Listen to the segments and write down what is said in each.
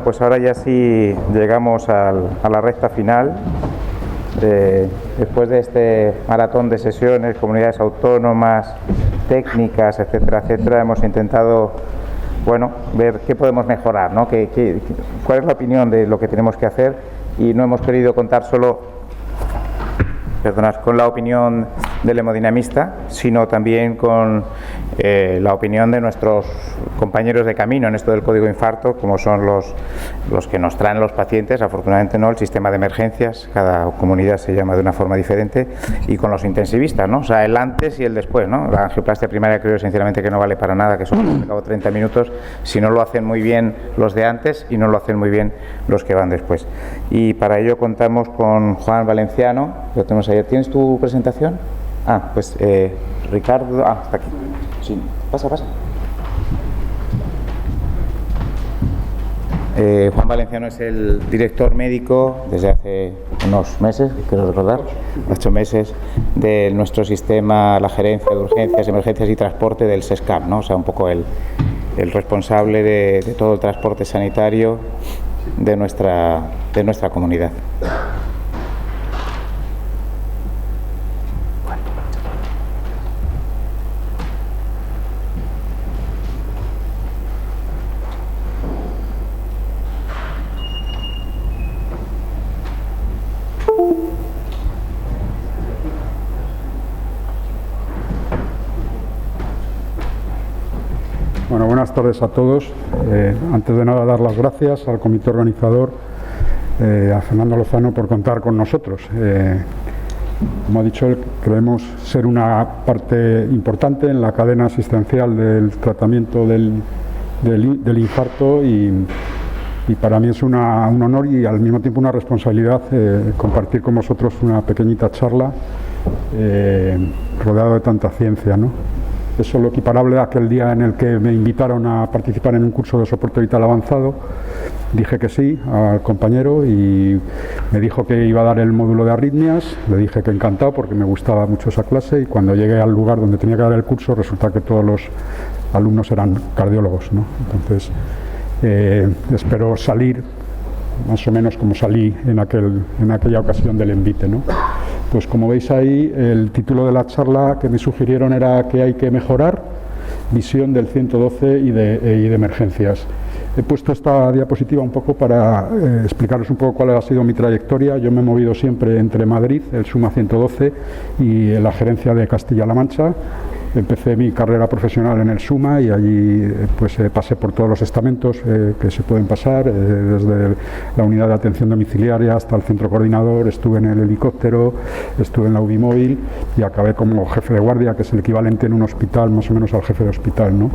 pues ahora ya sí llegamos a la recta final. Después de este maratón de sesiones, comunidades autónomas, técnicas, etcétera, etcétera, hemos intentado, bueno, ver qué podemos mejorar, ¿no? Cuál es la opinión de lo que tenemos que hacer, y no hemos querido contar solo con la opinión del hemodinamista, sino también con la opinión de nuestros compañeros de camino en esto del código infarto, como son los que nos traen los pacientes, afortunadamente no, el sistema de emergencias, cada comunidad se llama de una forma diferente, y con los intensivistas, ¿no? O sea, el antes y el después, ¿no? La angioplastia primaria creo sinceramente que no vale para nada, que son al cabo 30 minutos, si no lo hacen muy bien los de antes y no lo hacen muy bien los que van después. Y para ello contamos con Juan Valenciano, lo tenemos ayer. ¿Tienes tu presentación? Pues Ricardo, está aquí. Sí, pasa. Juan Valenciano es el director médico desde hace unos meses, quiero recordar, 8 meses, de nuestro sistema, la gerencia de urgencias, emergencias y transporte del SESCAM, ¿no? O sea, un poco el responsable de todo el transporte sanitario de nuestra comunidad. Bueno, buenas tardes a todos. Antes de nada, dar las gracias al comité organizador, a Fernando Lozano, por contar con nosotros. Como ha dicho él, creemos ser una parte importante en la cadena asistencial del tratamiento del infarto, y para mí es un honor y al mismo tiempo una responsabilidad compartir con vosotros una pequeñita charla rodeado de tanta ciencia, ¿no? Eso es lo equiparable a aquel día en el que me invitaron a participar en un curso de soporte vital avanzado. Dije que sí al compañero y me dijo que iba a dar el módulo de arritmias. Le dije que encantado porque me gustaba mucho esa clase, y cuando llegué al lugar donde tenía que dar el curso resulta que todos los alumnos eran cardiólogos, ¿no? Entonces espero salir más o menos como salí en aquella ocasión del envite, ¿no? Pues como veis ahí, el título de la charla que me sugirieron era ¿qué hay que mejorar? Visión del 112 y de emergencias. He puesto esta diapositiva un poco para explicaros un poco cuál ha sido mi trayectoria. Yo me he movido siempre entre Madrid, el SUMA 112, y la gerencia de Castilla-La Mancha. Empecé mi carrera profesional en el SUMA y allí pues pasé por todos los estamentos que se pueden pasar, desde la unidad de atención domiciliaria hasta el centro coordinador. Estuve en el helicóptero, estuve en la UBI móvil y acabé como jefe de guardia, que es el equivalente en un hospital más o menos al jefe de hospital, ¿no?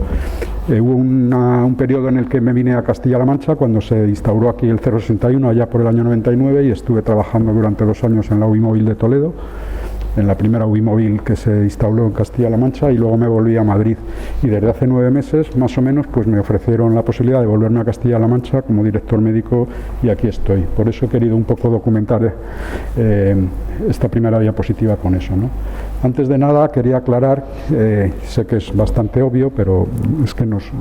Hubo un periodo en el que me vine a Castilla-La Mancha cuando se instauró aquí el 061 allá por el año 99, y estuve trabajando durante 2 años en la UBI móvil de Toledo, en la primera UBI móvil que se instaló en Castilla-La Mancha, y luego me volví a Madrid, y desde hace 9 meses más o menos pues me ofrecieron la posibilidad de volverme a Castilla-La Mancha como director médico, y aquí estoy. Por eso he querido un poco documentar esta primera diapositiva con eso, ¿no? Antes de nada quería aclarar, sé que es bastante obvio, pero es que nos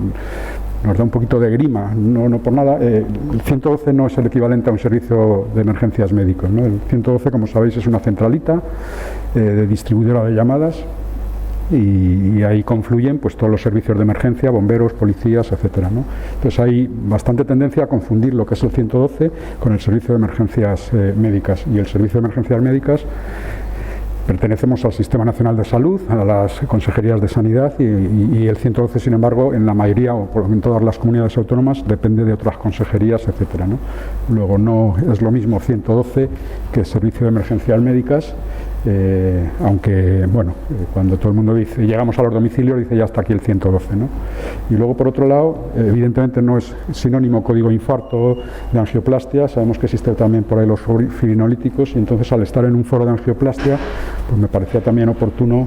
da un poquito de grima, no por nada. El 112 no es el equivalente a un servicio de emergencias médicos, ¿no? El 112, como sabéis, es una centralita de distribuidora de llamadas, y ahí confluyen pues todos los servicios de emergencia, bomberos, policías, etcétera, ¿no? Entonces hay bastante tendencia a confundir lo que es el 112 con el servicio de emergencias médicas, y el servicio de emergencias médicas pertenecemos al Sistema Nacional de Salud, a las consejerías de Sanidad, y el 112, sin embargo, en la mayoría o en todas las comunidades autónomas depende de otras consejerías, etcétera, ¿no? Luego no es lo mismo 112 que servicio de emergencias médicas, aunque bueno, cuando todo el mundo dice llegamos a los domicilios, dice ya está aquí el 112, ¿no? Y luego, por otro lado, evidentemente no es sinónimo código infarto de angioplastia. Sabemos que existen también por ahí los fibrinolíticos, y entonces al estar en un foro de angioplastia pues me parecía también oportuno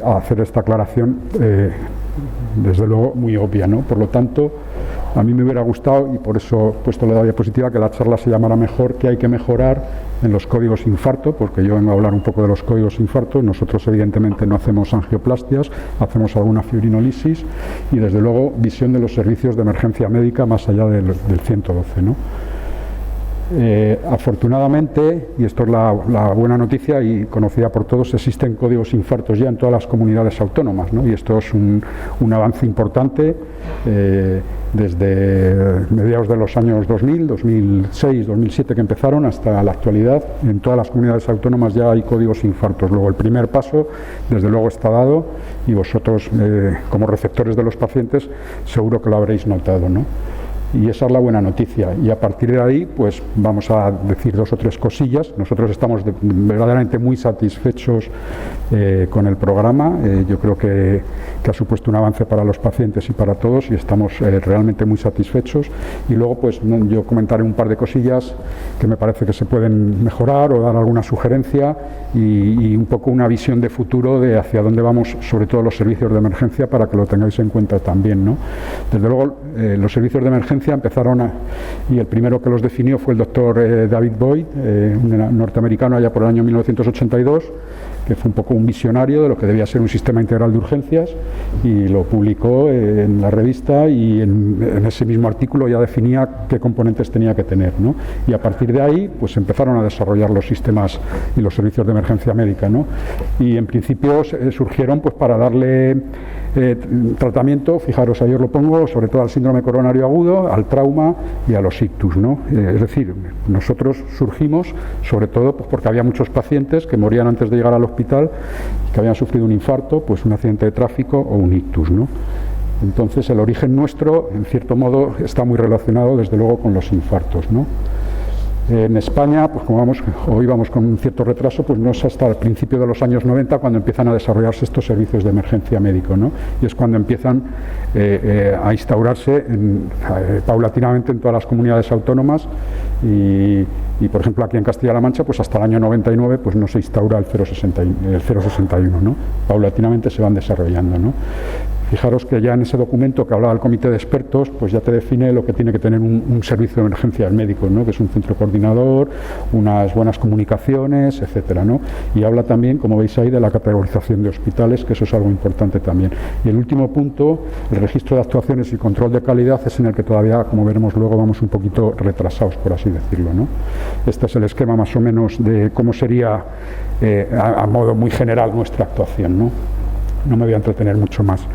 hacer esta aclaración, desde luego muy obvia, ¿no? Por lo tanto, A mí me hubiera gustado, y por eso he puesto la diapositiva, que la charla se llamara mejor ¿qué hay que mejorar en los códigos infarto? Porque yo vengo a hablar un poco de los códigos infarto. Nosotros evidentemente no hacemos angioplastias, hacemos alguna fibrinolisis y desde luego visión de los servicios de emergencia médica más allá del 112, ¿no? Afortunadamente, y esto es la buena noticia y conocida por todos, existen códigos infartos ya en todas las comunidades autónomas, ¿no? Y esto es un avance importante desde mediados de los años 2000, 2006, 2007 que empezaron hasta la actualidad. En todas las comunidades autónomas ya hay códigos infartos. Luego el primer paso desde luego está dado y vosotros como receptores de los pacientes seguro que lo habréis notado, ¿no? Y esa es la buena noticia. Y a partir de ahí, pues vamos a decir 2 o 3 cosillas. Nosotros estamos verdaderamente muy satisfechos con el programa. Yo creo que ha supuesto un avance para los pacientes y para todos y estamos realmente muy satisfechos. Y luego, pues yo comentaré un par de cosillas que me parece que se pueden mejorar o dar alguna sugerencia y un poco una visión de futuro de hacia dónde vamos, sobre todo los servicios de emergencia, para que lo tengáis en cuenta también, ¿no? Desde luego, los servicios de emergencia empezaron y el primero que los definió fue el doctor David Boyd, un norteamericano allá por el año 1982, que fue un poco un visionario de lo que debía ser un sistema integral de urgencias y lo publicó en la revista y en ese mismo artículo ya definía qué componentes tenía que tener, ¿no? Y a partir de ahí pues empezaron a desarrollar los sistemas y los servicios de emergencia médica, ¿no? Y en principio surgieron pues para darle tratamiento, fijaros, ahí os lo pongo, sobre todo al síndrome coronario agudo, al trauma y a los ictus, ¿no? Es decir, nosotros surgimos sobre todo pues, porque había muchos pacientes que morían antes de llegar al hospital, que habían sufrido un infarto, pues un accidente de tráfico o un ictus, ¿no? Entonces el origen nuestro, en cierto modo, está muy relacionado desde luego con los infartos, ¿no? En España, pues como hoy vamos con un cierto retraso, pues no es hasta el principio de los años 90 cuando empiezan a desarrollarse estos servicios de emergencia médico, ¿no? Y es cuando empiezan a instaurarse paulatinamente en todas las comunidades autónomas y por ejemplo aquí en Castilla-La Mancha, pues hasta el año 99 pues no se instaura el 061, ¿no? Paulatinamente se van desarrollando, ¿no? Fijaros que ya en ese documento que hablaba el comité de expertos, pues ya te define lo que tiene que tener un servicio de emergencias médicos, ¿no? Que es un centro coordinador, unas buenas comunicaciones, etcétera, ¿no? Y habla también, como veis ahí, de la categorización de hospitales, que eso es algo importante también. Y el último punto, el registro de actuaciones y control de calidad, es en el que todavía, como veremos luego, vamos un poquito retrasados, por así decirlo, ¿no? Este es el esquema más o menos de cómo sería, a modo muy general, nuestra actuación, ¿no? No me voy a entretener mucho más.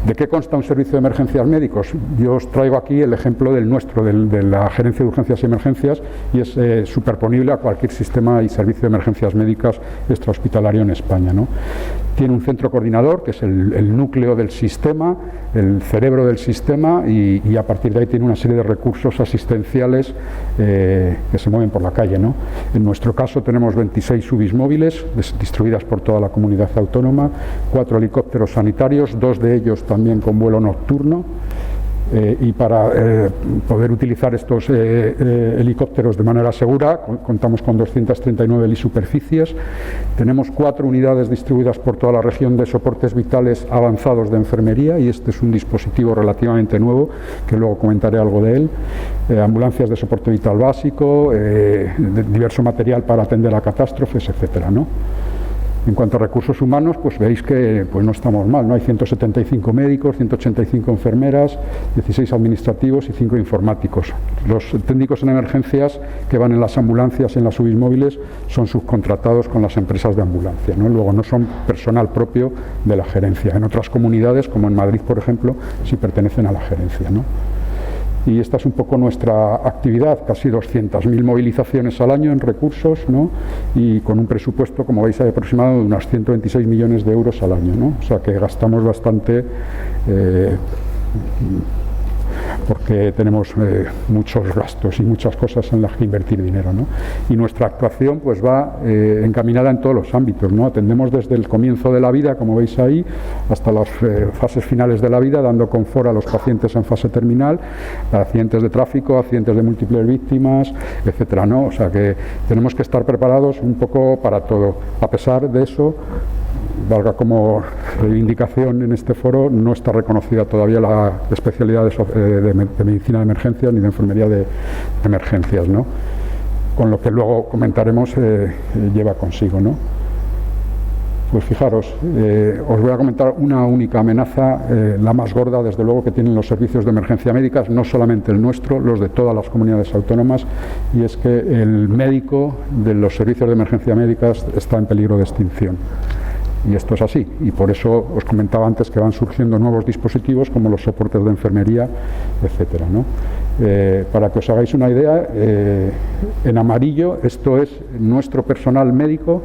¿De qué consta un servicio de emergencias médicos? Yo os traigo aquí el ejemplo del nuestro, de la Gerencia de Urgencias y Emergencias, y es superponible a cualquier sistema y servicio de emergencias médicas extrahospitalario en España, ¿no? Tiene un centro coordinador, que es el núcleo del sistema, el cerebro del sistema, y a partir de ahí tiene una serie de recursos asistenciales que se mueven por la calle, ¿no? En nuestro caso tenemos 26 UBIs móviles distribuidas por toda la comunidad autónoma, 4 helicópteros sanitarios, 2 de ellos también con vuelo nocturno. Y para poder utilizar estos helicópteros de manera segura contamos con 239 helisuperficies, tenemos 4 unidades distribuidas por toda la región de soportes vitales avanzados de enfermería, y este es un dispositivo relativamente nuevo que luego comentaré algo de él, ambulancias de soporte vital básico, diverso material para atender a catástrofes, etcétera, ¿no? En cuanto a recursos humanos, pues veis que pues no estamos mal, ¿no? Hay 175 médicos, 185 enfermeras, 16 administrativos y 5 informáticos. Los técnicos en emergencias que van en las ambulancias y en las UBIs móviles son subcontratados con las empresas de ambulancia, ¿no? Luego no son personal propio de la gerencia. En otras comunidades, como en Madrid, por ejemplo, sí pertenecen a la gerencia, ¿no? Y esta es un poco nuestra actividad, casi 200.000 movilizaciones al año en recursos, ¿no? Y con un presupuesto, como veis, aproximado de unos 126 millones de euros al año, ¿no? O sea que gastamos bastante porque tenemos muchos gastos y muchas cosas en las que invertir dinero, ¿no? Y nuestra actuación pues va encaminada en todos los ámbitos, ¿no? Atendemos desde el comienzo de la vida, como veis ahí, hasta las fases finales de la vida, dando confort a los pacientes en fase terminal, a accidentes de tráfico, accidentes de múltiples víctimas, etcétera, ¿no? O sea que tenemos que estar preparados un poco para todo. A pesar de eso, valga como reivindicación en este foro, no está reconocida todavía la especialidad de medicina de emergencias ni de enfermería de emergencias, ¿no? Con lo que luego comentaremos lleva consigo, ¿no? Pues fijaros, os voy a comentar una única amenaza, la más gorda desde luego que tienen los servicios de emergencia médicas, no solamente el nuestro, los de todas las comunidades autónomas, y es que el médico de los servicios de emergencia médicas está en peligro de extinción. Y esto es así, y por eso os comentaba antes que van surgiendo nuevos dispositivos como los soportes de enfermería, etcétera, ¿no? Para que os hagáis una idea, en amarillo esto es nuestro personal médico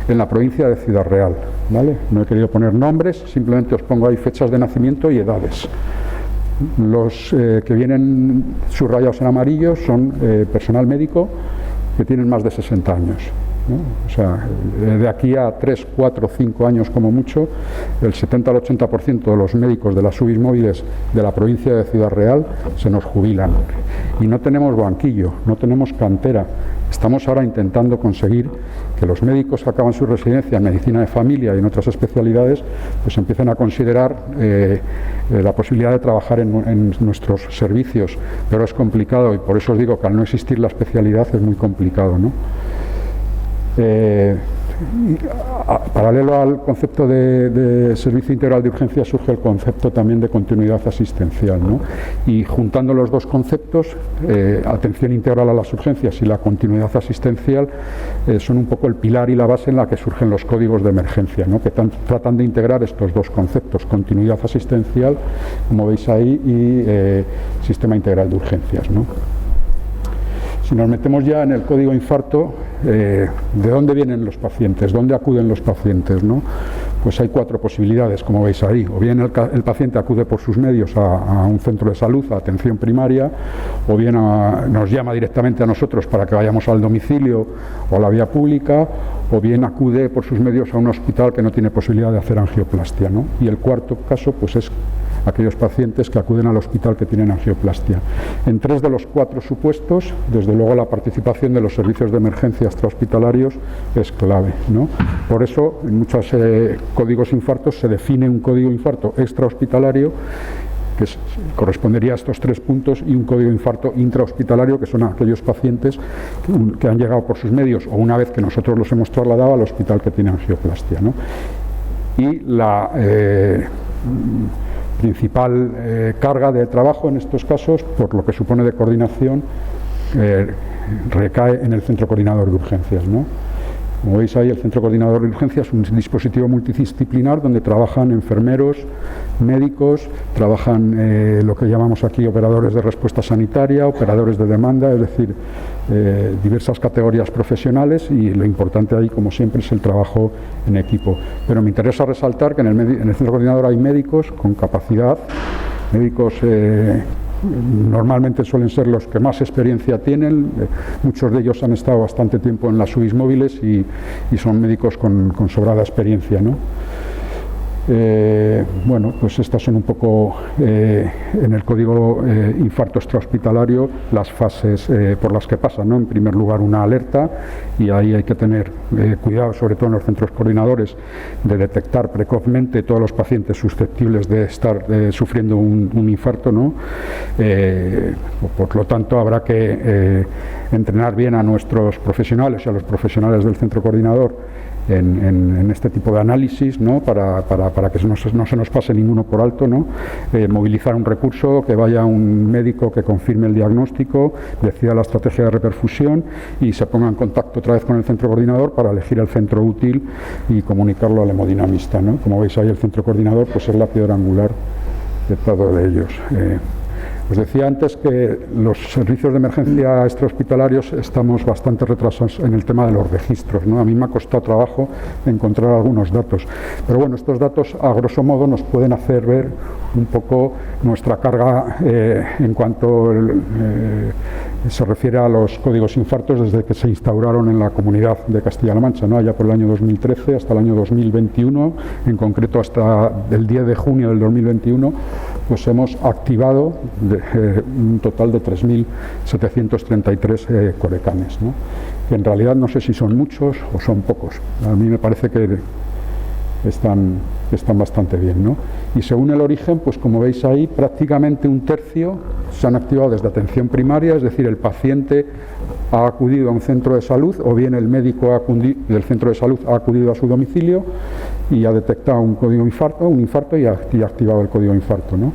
en la provincia de Ciudad Real, ¿vale? No he querido poner nombres, simplemente os pongo ahí fechas de nacimiento y edades. Los que vienen subrayados en amarillo son personal médico que tienen más de 60 años, ¿no? O sea, de aquí a 3, 4, 5 años como mucho, el 70 al 80% de los médicos de las UBIs móviles de la provincia de Ciudad Real se nos jubilan. Y no tenemos banquillo, no tenemos cantera. Estamos ahora intentando conseguir que los médicos que acaban su residencia en medicina de familia y en otras especialidades pues empiecen a considerar la posibilidad de trabajar en nuestros servicios, pero es complicado y por eso os digo que al no existir la especialidad es muy complicado, ¿no? Paralelo al concepto de servicio integral de urgencia surge el concepto también de continuidad asistencial, ¿no? Y juntando los dos conceptos, atención integral a las urgencias y la continuidad asistencial, son un poco el pilar y la base en la que surgen los códigos de emergencia, ¿no? Que tratan de integrar estos dos conceptos, continuidad asistencial, como veis ahí, y sistema integral de urgencias, ¿no? Si nos metemos ya en el código infarto, ¿de dónde vienen los pacientes? ¿Dónde acuden los pacientes, ¿no? Pues hay 4 posibilidades, como veis ahí. O bien el paciente acude por sus medios a un centro de salud, a atención primaria, o bien nos llama directamente a nosotros para que vayamos al domicilio o a la vía pública, o bien acude por sus medios a un hospital que no tiene posibilidad de hacer angioplastia, ¿no? Y el cuarto caso pues es aquellos pacientes que acuden al hospital que tienen angioplastia. En 3 de los 4 supuestos, desde luego la participación de los servicios de emergencia extrahospitalarios es clave, ¿no? Por eso, en muchos códigos infartos se define un código infarto extrahospitalario que correspondería a estos 3 puntos, y un código infarto intrahospitalario, que son aquellos pacientes que han llegado por sus medios o una vez que nosotros los hemos trasladado al hospital que tiene angioplastia, ¿no? Y la principal carga de trabajo en estos casos, por lo que supone de coordinación, recae en el Centro Coordinador de Urgencias, ¿no? Como veis ahí, el Centro Coordinador de Urgencias es un dispositivo multidisciplinar donde trabajan enfermeros, médicos, trabajan lo que llamamos aquí operadores de respuesta sanitaria, operadores de demanda, es decir, diversas categorías profesionales, y lo importante ahí, como siempre, es el trabajo en equipo. Pero me interesa resaltar que en el Centro Coordinador hay médicos con capacidad, médicos normalmente suelen ser los que más experiencia tienen, muchos de ellos han estado bastante tiempo en las UBIs móviles y son médicos con sobrada experiencia, ¿no? Bueno, pues estas son un poco en el código infarto extrahospitalario las fases por las que pasan, ¿no? En primer lugar, una alerta, y ahí hay que tener cuidado, sobre todo en los centros coordinadores, de detectar precozmente todos los pacientes susceptibles de estar sufriendo un infarto, ¿no? Por lo tanto, habrá que entrenar bien a nuestros profesionales y a los profesionales del centro coordinador en este tipo de análisis, ¿no? Para que no se nos pase ninguno por alto, ¿no? Movilizar un recurso, que vaya un médico que confirme el diagnóstico, decida la estrategia de reperfusión y se ponga en contacto otra vez con el centro coordinador para elegir el centro útil y comunicarlo al hemodinamista, ¿no? Como veis ahí, el centro coordinador pues es la piedra angular de todo de ellos. Os decía antes que los servicios de emergencia extrahospitalarios estamos bastante retrasados en el tema de los registros, ¿no? A mí me ha costado trabajo encontrar algunos datos, pero bueno, estos datos a grosso modo nos pueden hacer ver un poco nuestra carga en cuanto se refiere a los códigos infartos desde que se instauraron en la Comunidad de Castilla-La Mancha, ¿no? Allá por el año 2013 hasta el año 2021, en concreto hasta el 10 de junio del 2021, pues hemos activado un total de 3.733 corecanes, ¿no? Que en realidad no sé si son muchos o son pocos. A mí me parece que están bastante bien, ¿no? Y según el origen, pues como veis ahí, prácticamente un tercio se han activado desde atención primaria, es decir, el paciente ha acudido a un centro de salud o bien el médico del centro de salud ha acudido a su domicilio y ha detectado un infarto y ha activado el código infarto, ¿no?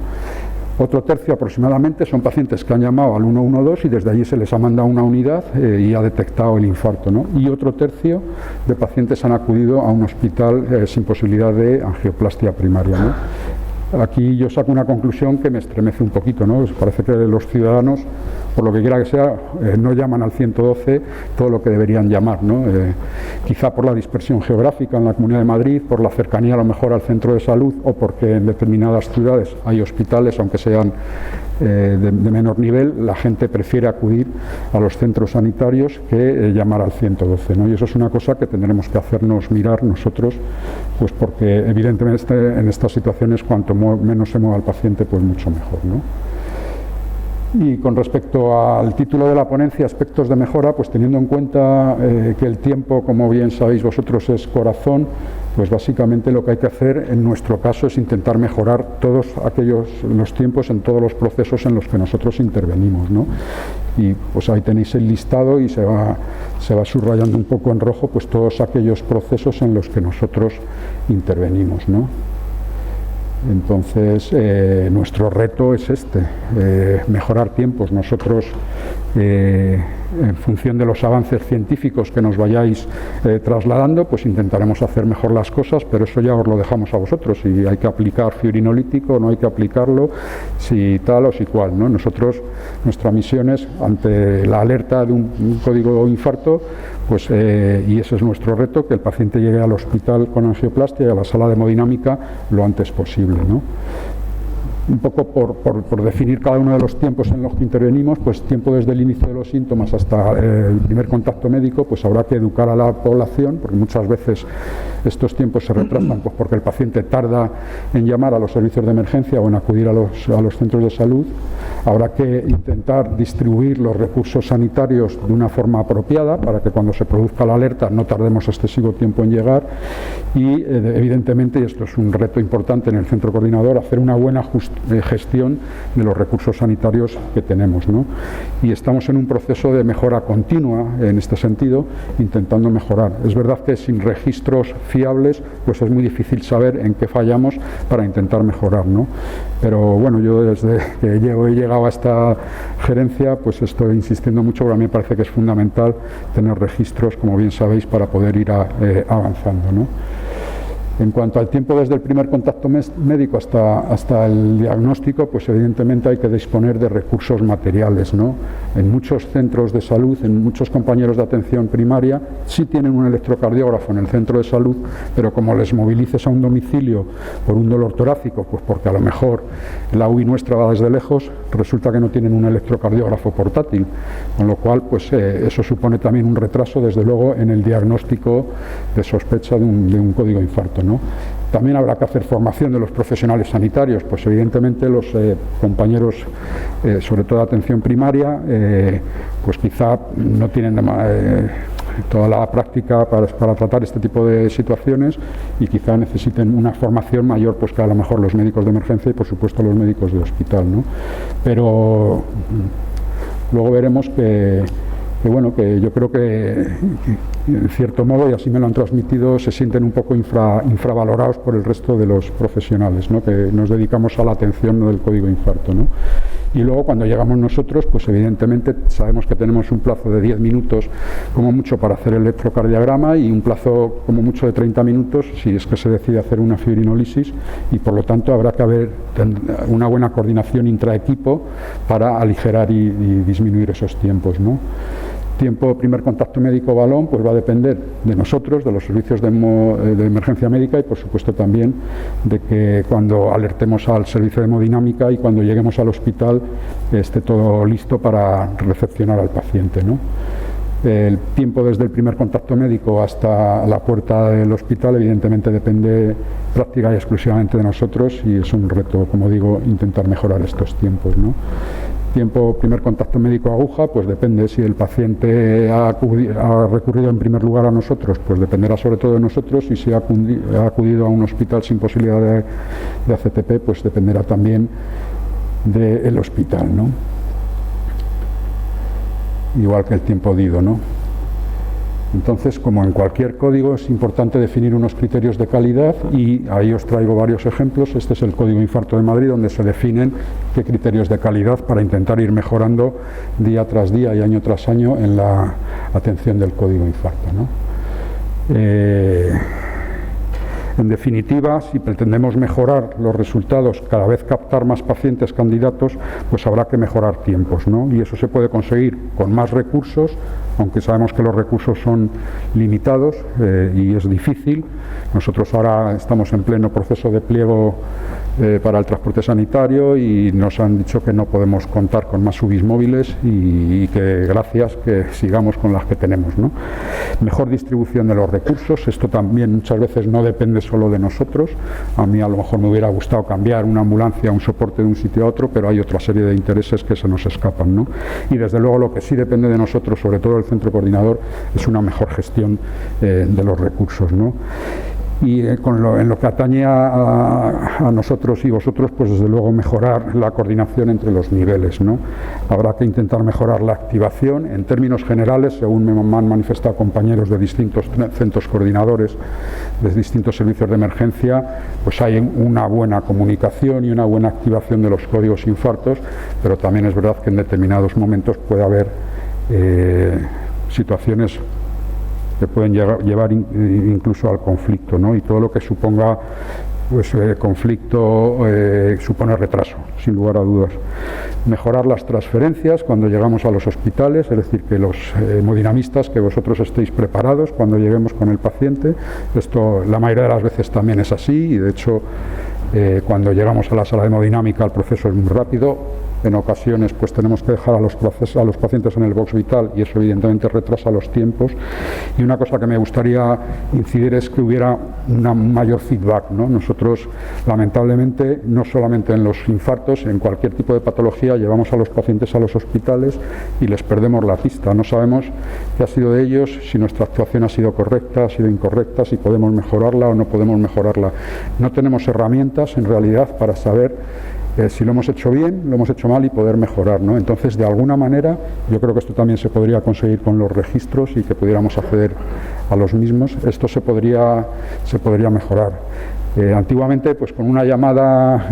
Otro tercio aproximadamente son pacientes que han llamado al 112 y desde allí se les ha mandado una unidad y ha detectado el infarto, ¿no? Y otro tercio de pacientes han acudido a un hospital sin posibilidad de angioplastia primaria, ¿no? Aquí yo saco una conclusión que me estremece un poquito, ¿no? Parece que los ciudadanos, por lo que quiera que sea, no llaman al 112 todo lo que deberían llamar, ¿no? Quizá por la dispersión geográfica en la Comunidad de Madrid, por la cercanía a lo mejor al centro de salud o porque en determinadas ciudades hay hospitales, aunque sean de menor nivel, la gente prefiere acudir a los centros sanitarios que llamar al 112, ¿no? Y eso es una cosa que tendremos que hacernos mirar nosotros, pues porque evidentemente en estas situaciones cuanto menos se mueva el paciente, pues mucho mejor, ¿no? Y con respecto al título de la ponencia, aspectos de mejora, pues teniendo en cuenta que el tiempo, como bien sabéis vosotros, es corazón, pues básicamente lo que hay que hacer en nuestro caso es intentar mejorar todos los tiempos en todos los procesos en los que nosotros intervenimos, ¿no? Y pues ahí tenéis el listado y se va subrayando un poco en rojo pues todos aquellos procesos en los que nosotros intervenimos, ¿no? Entonces, nuestro reto es mejorar tiempos. Nosotros, en función de los avances científicos que nos vayáis trasladando, pues intentaremos hacer mejor las cosas, pero eso ya os lo dejamos a vosotros. Si hay que aplicar fibrinolítico, no hay que aplicarlo, si tal o si cual, ¿no? Nosotros, nuestra misión es, ante la alerta de un código infarto, pues, y ese es nuestro reto, que el paciente llegue al hospital con angioplastia y a la sala de hemodinámica lo antes posible, ¿no? Un poco por definir cada uno de los tiempos en los que intervenimos, pues tiempo desde el inicio de los síntomas hasta el primer contacto médico, pues habrá que educar a la población, porque muchas veces estos tiempos se retrasan pues porque el paciente tarda en llamar a los servicios de emergencia o en acudir a los centros de salud. Habrá que intentar distribuir los recursos sanitarios de una forma apropiada para que cuando se produzca la alerta no tardemos excesivo tiempo en llegar y evidentemente, y esto es un reto importante en el centro coordinador, hacer una buena gestión de los recursos sanitarios que tenemos, ¿no? Y estamos en un proceso de mejora continua en este sentido, intentando mejorar. Es verdad que sin registros fiables pues es muy difícil saber en qué fallamos para intentar mejorar, ¿no? Pero bueno, yo desde que he llegado a esta gerencia pues estoy insistiendo mucho, porque a mí me parece que es fundamental tener registros, como bien sabéis, para poder ir avanzando, ¿no? En cuanto al tiempo desde el primer contacto médico hasta el diagnóstico, pues evidentemente hay que disponer de recursos materiales, ¿no? En muchos centros de salud, en muchos compañeros de atención primaria, sí tienen un electrocardiógrafo en el centro de salud, pero como les movilices a un domicilio por un dolor torácico, pues porque a lo mejor la UI nuestra va desde lejos, resulta que no tienen un electrocardiógrafo portátil, con lo cual pues eso supone también un retraso, desde luego, en el diagnóstico de sospecha de un código infarto, ¿no? También habrá que hacer formación de los profesionales sanitarios, pues evidentemente los compañeros, sobre todo de atención primaria, pues quizá no tienen toda la práctica para tratar este tipo de situaciones y quizá necesiten una formación mayor pues que a lo mejor los médicos de emergencia y por supuesto los médicos de hospital, ¿no? Pero luego veremos que yo creo que en cierto modo, y así me lo han transmitido, se sienten un poco infravalorados por el resto de los profesionales, ¿no? Que nos dedicamos a la atención del código infarto, ¿no? Y luego cuando llegamos nosotros, pues evidentemente sabemos que tenemos un plazo de 10 minutos como mucho para hacer el electrocardiograma y un plazo como mucho de 30 minutos si es que se decide hacer una fibrinólisis, y por lo tanto habrá que haber una buena coordinación intraequipo para aligerar y disminuir esos tiempos, ¿no? Tiempo primer contacto médico balón pues va a depender de nosotros, de los servicios de emergencia médica y por supuesto también de que cuando alertemos al servicio de hemodinámica y cuando lleguemos al hospital esté todo listo para recepcionar al paciente, ¿no? El tiempo desde el primer contacto médico hasta la puerta del hospital evidentemente depende práctica y exclusivamente de nosotros y es un reto, como digo, intentar mejorar estos tiempos, ¿no? Tiempo, primer contacto médico-aguja, pues depende si el paciente ha recurrido en primer lugar a nosotros, pues dependerá sobre todo de nosotros, y si ha acudido a un hospital sin posibilidad de ACTP, pues dependerá también del hospital, ¿no? Igual que el tiempo DIDO, ¿no? Entonces, como en cualquier código, es importante definir unos criterios de calidad, y ahí os traigo varios ejemplos. Este es el Código Infarto de Madrid, donde se definen qué criterios de calidad para intentar ir mejorando día tras día y año tras año en la atención del código infarto, ¿no? En definitiva, si pretendemos mejorar los resultados, cada vez captar más pacientes candidatos, pues habrá que mejorar tiempos, ¿no? Y eso se puede conseguir con más recursos, aunque sabemos que los recursos son limitados y es difícil. Nosotros ahora estamos en pleno proceso de pliego para el transporte sanitario, y nos han dicho que no podemos contar con más UBIs móviles, y que gracias, que sigamos con las que tenemos, ¿no? Mejor distribución de los recursos. Esto también muchas veces no depende solo de nosotros. A mí a lo mejor me hubiera gustado cambiar una ambulancia, un soporte de un sitio a otro, pero hay otra serie de intereses que se nos escapan, ¿no? Y desde luego lo que sí depende de nosotros, sobre todo el centro coordinador, es una mejor gestión de los recursos, ¿no? Y en lo que atañe a nosotros y vosotros, pues desde luego mejorar la coordinación entre los niveles, ¿no? Habrá que intentar mejorar la activación. En términos generales, según me han manifestado compañeros de distintos centros coordinadores, de distintos servicios de emergencia, pues hay una buena comunicación y una buena activación de los códigos infartos, pero también es verdad que en determinados momentos puede haber situaciones que pueden llevar incluso al conflicto, ¿no? Y todo lo que suponga pues conflicto supone retraso, sin lugar a dudas. Mejorar las transferencias cuando llegamos a los hospitales, es decir, que los hemodinamistas, que vosotros estéis preparados cuando lleguemos con el paciente. Esto la mayoría de las veces también es así, y de hecho cuando llegamos a la sala de hemodinámica el proceso es muy rápido. En ocasiones pues tenemos que dejar a los pacientes en el box vital, y eso evidentemente retrasa los tiempos. Y una cosa que me gustaría incidir es que hubiera un mayor feedback, ¿no? Nosotros lamentablemente, no solamente en los infartos, en cualquier tipo de patología, llevamos a los pacientes a los hospitales y les perdemos la pista. No sabemos qué ha sido de ellos, si nuestra actuación ha sido correcta, ha sido incorrecta, si podemos mejorarla o no podemos mejorarla. No tenemos herramientas en realidad para saber si lo hemos hecho bien, lo hemos hecho mal, y poder mejorar, ¿no? Entonces, de alguna manera, yo creo que esto también se podría conseguir con los registros, y que pudiéramos acceder a los mismos. Esto se podría mejorar. Antiguamente, pues con una llamada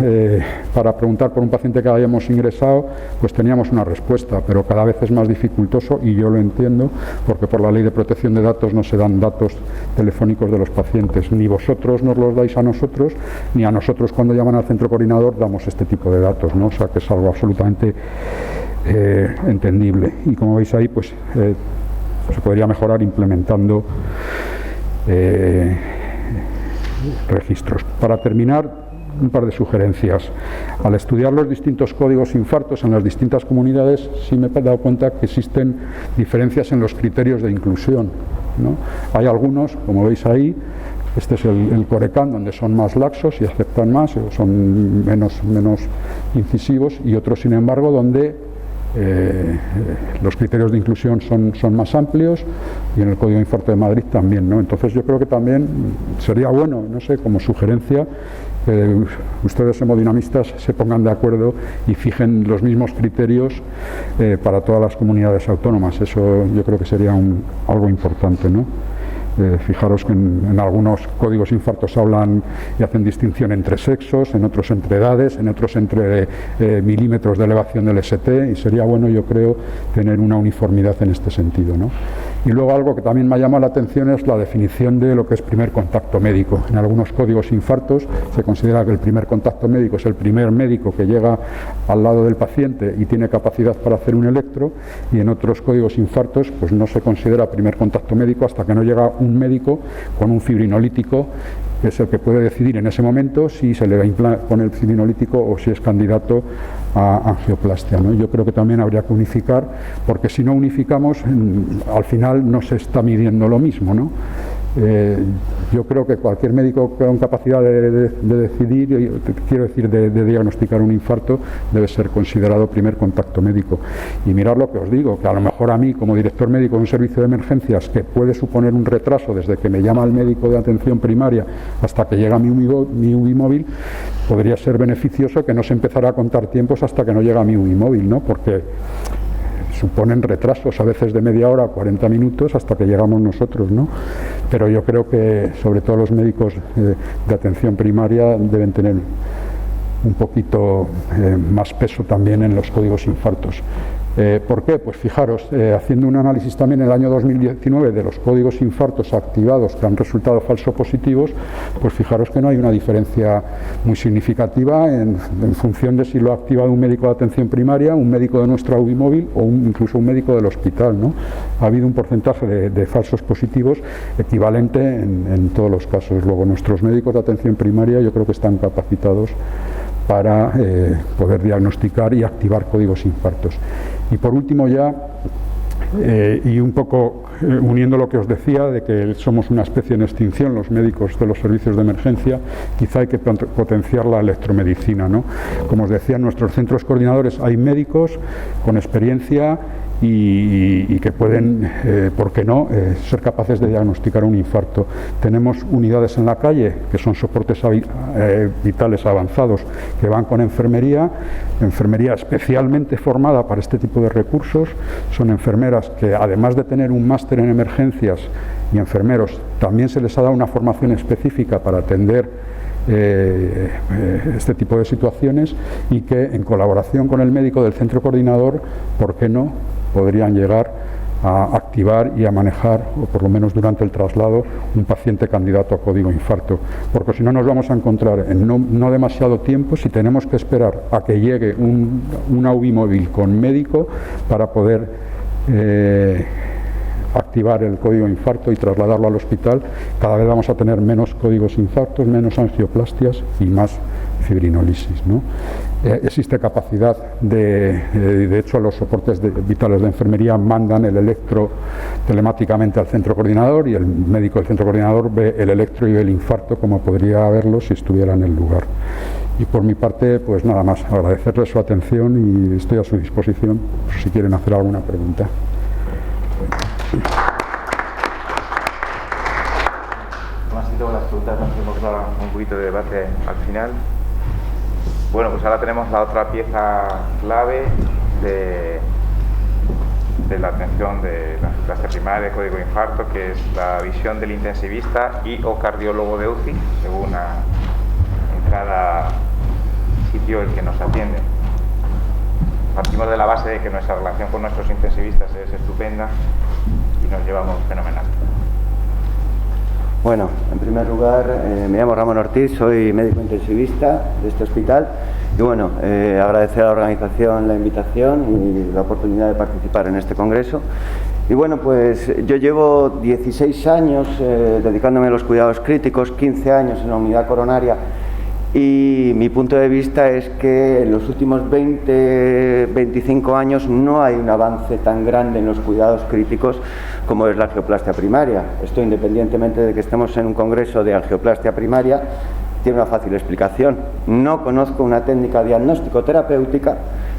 para preguntar por un paciente que hayamos ingresado, pues teníamos una respuesta, pero cada vez es más dificultoso, y yo lo entiendo, porque por la Ley de Protección de Datos no se dan datos telefónicos de los pacientes. Ni vosotros nos los dais a nosotros, ni a nosotros cuando llaman al centro coordinador damos este tipo de datos, ¿no? O sea que es algo absolutamente entendible. Y como veis ahí, pues se podría mejorar implementando registros. Para terminar, un par de sugerencias. Al estudiar los distintos códigos infartos en las distintas comunidades, sí me he dado cuenta que existen diferencias en los criterios de inclusión, ¿no? Hay algunos, como veis ahí, este es el Corecan, donde son más laxos y aceptan más, son menos incisivos, y otros, sin embargo, donde los criterios de inclusión son más amplios, y en el Código Infarto de Madrid también, ¿no? Entonces yo creo que también sería bueno, no sé, como sugerencia, que ustedes hemodinamistas se pongan de acuerdo y fijen los mismos criterios para todas las comunidades autónomas. Eso yo creo que sería algo importante, ¿no? Fijaros que en algunos códigos infartos hablan y hacen distinción entre sexos, en otros entre edades, en otros entre milímetros de elevación del ST, y sería bueno, yo creo, tener una uniformidad en este sentido, ¿no? Y luego algo que también me ha llamado la atención es la definición de lo que es primer contacto médico. En algunos códigos infartos se considera que el primer contacto médico es el primer médico que llega al lado del paciente y tiene capacidad para hacer un electro, y en otros códigos infartos pues no se considera primer contacto médico hasta que no llega un médico con un fibrinolítico, que es el que puede decidir en ese momento si se le va a poner el fibrinolítico o si es candidato a angioplastia, ¿no? Yo creo que también habría que unificar, porque si no unificamos, al final no se está midiendo lo mismo, ¿no? Yo creo que cualquier médico con capacidad de decidir, quiero decir, de diagnosticar un infarto, debe ser considerado primer contacto médico. Y mirad lo que os digo, que a lo mejor a mí, como director médico de un servicio de emergencias, que puede suponer un retraso desde que me llama el médico de atención primaria hasta que llega mi UBI móvil, podría ser beneficioso que no se empezara a contar tiempos hasta que no llega mi UBI móvil, ¿no? Porque suponen retrasos a veces de media hora, 40 minutos, hasta que llegamos nosotros, ¿no? Pero yo creo que sobre todo los médicos de atención primaria deben tener un poquito más peso también en los códigos infartos. ¿Por qué? Pues fijaros, haciendo un análisis también en el año 2019 de los códigos infartos activados que han resultado falso positivos, pues fijaros que no hay una diferencia muy significativa en función de si lo ha activado un médico de atención primaria, un médico de nuestra UBI móvil o incluso un médico del hospital, ¿no? Ha habido un porcentaje de falsos positivos equivalente en todos los casos. Luego, nuestros médicos de atención primaria yo creo que están capacitados para poder diagnosticar y activar códigos infartos. Y por último ya, y un poco uniendo lo que os decía, de que somos una especie en extinción los médicos de los servicios de emergencia, quizá hay que potenciar la electromedicina, ¿no? Como os decía, en nuestros centros coordinadores hay médicos con experiencia y que pueden, ¿por qué no?, ser capaces de diagnosticar un infarto. Tenemos unidades en la calle que son soportes vitales avanzados que van con enfermería especialmente formada para este tipo de recursos. Son enfermeras que, además de tener un máster en emergencias, y enfermeros, también se les ha dado una formación específica para atender este tipo de situaciones, y que en colaboración con el médico del centro coordinador, ¿por qué no?, podrían llegar a activar y a manejar, o por lo menos durante el traslado, un paciente candidato a código infarto. Porque si no, nos vamos a encontrar en no demasiado tiempo, si tenemos que esperar a que llegue una UBI móvil con médico para poder activar el código infarto y trasladarlo al hospital. Cada vez vamos a tener menos códigos infartos, menos angioplastias y más fibrinolisis, ¿no? Existe capacidad de hecho los soportes vitales de enfermería mandan el electro telemáticamente al centro coordinador, y el médico del centro coordinador ve el electro y el infarto como podría verlo si estuviera en el lugar. Y por mi parte, pues nada más, agradecerles su atención y estoy a su disposición por si quieren hacer alguna pregunta. Más y todas las preguntas nos hemos dado un poquito de debate al final. Bueno, pues ahora tenemos la otra pieza clave de la atención de la clase primaria de código infarto, que es la visión del intensivista y o cardiólogo de UCI, según en cada sitio el que nos atiende. Partimos de la base de que nuestra relación con nuestros intensivistas es estupenda y nos llevamos fenomenal. Bueno, en primer lugar, me llamo Ramón Ortiz, soy médico intensivista de este hospital, y bueno, agradecer a la organización la invitación y la oportunidad de participar en este congreso. Y bueno, pues yo llevo 16 años dedicándome a los cuidados críticos, 15 años en la unidad coronaria, y mi punto de vista es que en los últimos 20-25 años no hay un avance tan grande en los cuidados críticos como es la angioplastia primaria. Esto, independientemente de que estemos en un congreso de angioplastia primaria, tiene una fácil explicación. No conozco una técnica diagnóstico-terapéutica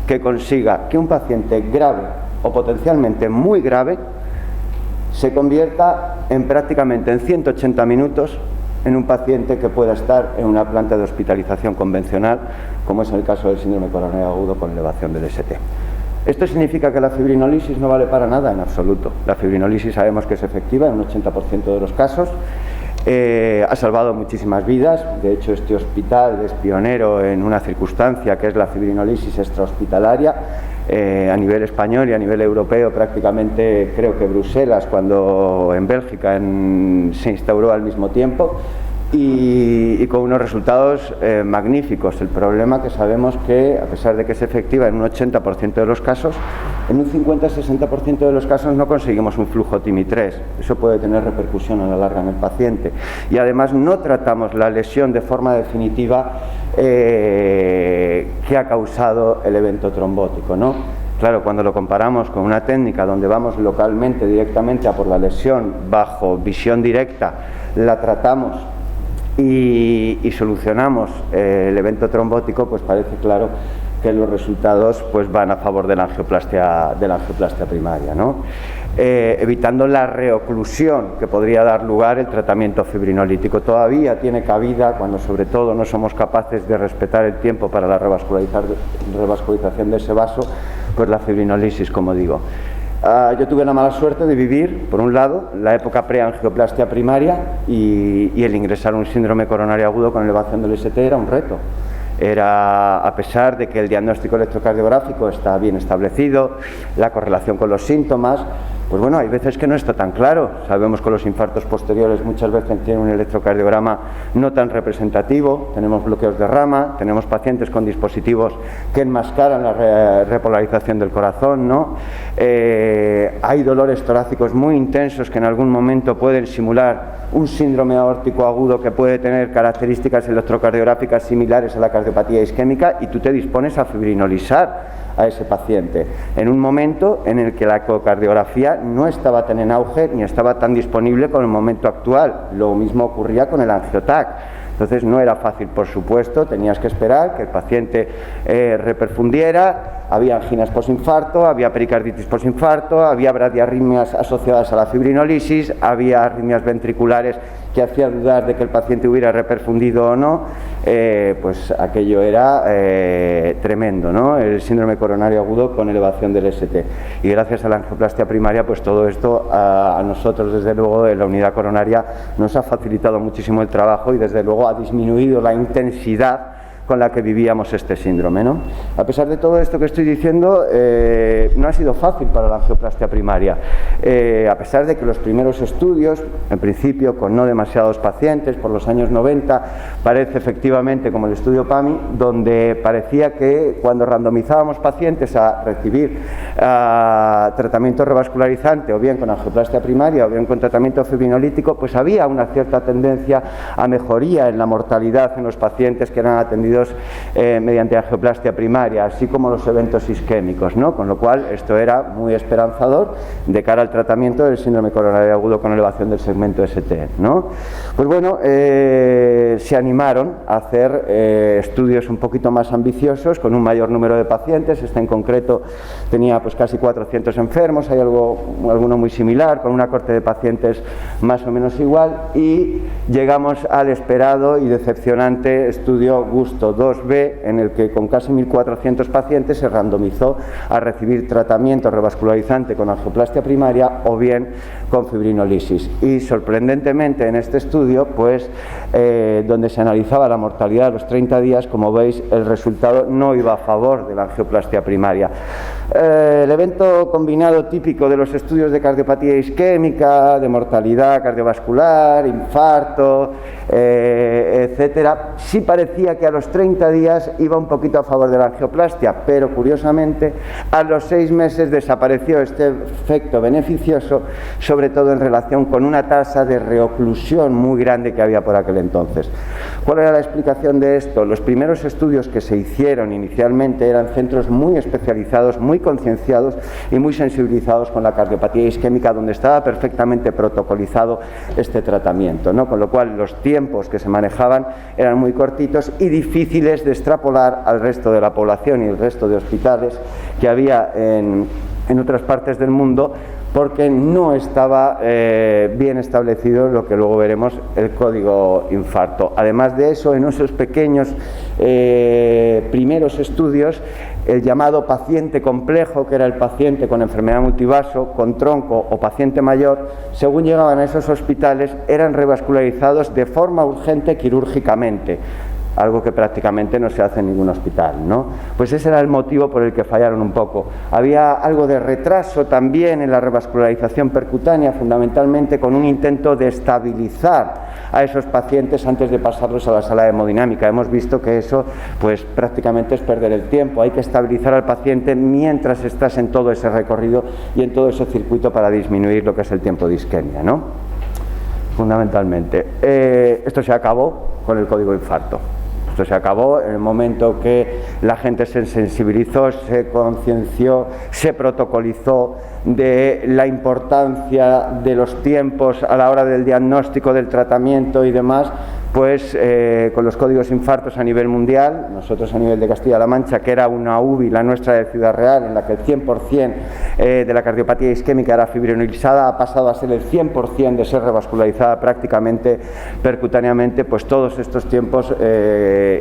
que consiga que un paciente grave o potencialmente muy grave se convierta en prácticamente en 180 minutos en un paciente que pueda estar en una planta de hospitalización convencional, como es el caso del síndrome coronario agudo con elevación del ST. ¿Esto significa que la fibrinolisis no vale para nada? En absoluto. La fibrinolisis sabemos que es efectiva en un 80% de los casos. Ha salvado muchísimas vidas. De hecho, este hospital es pionero en una circunstancia que es la fibrinolisis extrahospitalaria. A nivel español y a nivel europeo, prácticamente creo que Bruselas, cuando en Bélgica se instauró al mismo tiempo, y con unos resultados magníficos. El problema que sabemos que, a pesar de que es efectiva en un 80% de los casos, en un 50-60% de los casos no conseguimos un flujo TIMI-3. Eso puede tener repercusión a la larga en el paciente. Y además no tratamos la lesión de forma definitiva que ha causado el evento trombótico, ¿no? Claro, cuando lo comparamos con una técnica donde vamos localmente, directamente a por la lesión, bajo visión directa, la tratamos y solucionamos el evento trombótico, pues parece claro que los resultados pues van a favor de la angioplastia primaria, ¿no? Evitando la reoclusión que podría dar lugar el tratamiento fibrinolítico. Todavía tiene cabida, cuando sobre todo no somos capaces de respetar el tiempo para la revascularización de ese vaso, pues la fibrinolisis, como digo. Yo tuve la mala suerte de vivir, por un lado, la época pre-angioplastia primaria y el ingresar a un síndrome coronario agudo con elevación del ST era un reto. Era, a pesar de que el diagnóstico electrocardiográfico está bien establecido, la correlación con los síntomas, pues bueno, hay veces que no está tan claro. Sabemos que los infartos posteriores muchas veces tienen un electrocardiograma no tan representativo, tenemos bloqueos de rama, tenemos pacientes con dispositivos que enmascaran la repolarización del corazón, ¿no? Hay dolores torácicos muy intensos que en algún momento pueden simular un síndrome aórtico agudo que puede tener características electrocardiográficas similares a la cardiopatía isquémica, y tú te dispones a fibrinolizar a ese paciente en un momento en el que la ecocardiografía no estaba tan en auge ni estaba tan disponible como en el momento actual. Lo mismo ocurría con el angiotac. Entonces no era fácil, por supuesto, tenías que esperar que el paciente reperfundiera, había anginas posinfarto, había pericarditis posinfarto, había bradiarritmias asociadas a la fibrinolisis, había arritmias ventriculares que hacían dudar de que el paciente hubiera reperfundido o no. Pues aquello era tremendo, ¿no? El síndrome coronario agudo con elevación del ST. Y gracias a la angioplastia primaria, pues todo esto a nosotros, desde luego, en la unidad coronaria nos ha facilitado muchísimo el trabajo y desde luego ha disminuido la intensidad con la que vivíamos este síndrome, ¿no? A pesar de todo esto que estoy diciendo, no ha sido fácil para la angioplastia primaria, a pesar de que los primeros estudios, en principio con no demasiados pacientes, por los años 90, parece efectivamente como el estudio PAMI, donde parecía que cuando randomizábamos pacientes a recibir tratamiento revascularizante, o bien con angioplastia primaria o bien con tratamiento fibrinolítico, pues había una cierta tendencia a mejoría en la mortalidad en los pacientes que eran atendidos mediante angioplastia primaria, así como los eventos isquémicos, ¿no? Con lo cual esto era muy esperanzador de cara al tratamiento del síndrome coronario agudo con elevación del segmento ST, ¿no? Pues bueno, se animaron a hacer estudios un poquito más ambiciosos con un mayor número de pacientes. Este en concreto tenía pues casi 400 enfermos, hay alguno muy similar, con una corte de pacientes más o menos igual, y llegamos al esperado y decepcionante estudio GUSTO 2B, en el que con casi 1.400 pacientes se randomizó a recibir tratamiento revascularizante con angioplastia primaria o bien con fibrinolisis. Y sorprendentemente en este estudio, pues donde se analizaba la mortalidad a los 30 días, como veis, el resultado no iba a favor de la angioplastia primaria. El evento combinado típico de los estudios de cardiopatía isquémica, de mortalidad cardiovascular, infarto, etcétera, sí parecía que a los 30 días iba un poquito a favor de la angioplastia, pero curiosamente a los 6 meses desapareció este efecto beneficioso, sobre todo en relación con una tasa de reoclusión muy grande que había por aquel entonces. ¿Cuál era la explicación de esto? Los primeros estudios que se hicieron inicialmente eran centros muy especializados, muy concienciados y muy sensibilizados con la cardiopatía isquémica, donde estaba perfectamente protocolizado este tratamiento, ¿no? Con lo cual los tiempos que se manejaban eran muy cortitos y difíciles de extrapolar al resto de la población y el resto de hospitales que había en otras partes del mundo, porque no estaba bien establecido lo que luego veremos, el código infarto. Además de eso, en esos pequeños primeros estudios, el llamado paciente complejo, que era el paciente con enfermedad multivaso, con tronco o paciente mayor, según llegaban a esos hospitales, eran revascularizados de forma urgente quirúrgicamente, algo que prácticamente no se hace en ningún hospital, ¿no? Pues ese era el motivo por el que fallaron un poco. Había algo de retraso también en la revascularización percutánea, fundamentalmente con un intento de estabilizar a esos pacientes antes de pasarlos a la sala de hemodinámica. Hemos visto que eso pues prácticamente es perder el tiempo. Hay que estabilizar al paciente mientras estás en todo ese recorrido y en todo ese circuito para disminuir lo que es el tiempo de isquemia, ¿no? Fundamentalmente. Esto se acabó con el código infarto. Esto se acabó en el momento que la gente se sensibilizó, se conciencia, se protocolizó de la importancia de los tiempos a la hora del diagnóstico, del tratamiento y demás, pues con los códigos infartos a nivel mundial, nosotros a nivel de Castilla-La Mancha, que era una UBI, la nuestra de Ciudad Real, en la que el 100% de la cardiopatía isquémica era fibrinolizada, ha pasado a ser el 100% de ser revascularizada prácticamente percutáneamente, pues todos estos tiempos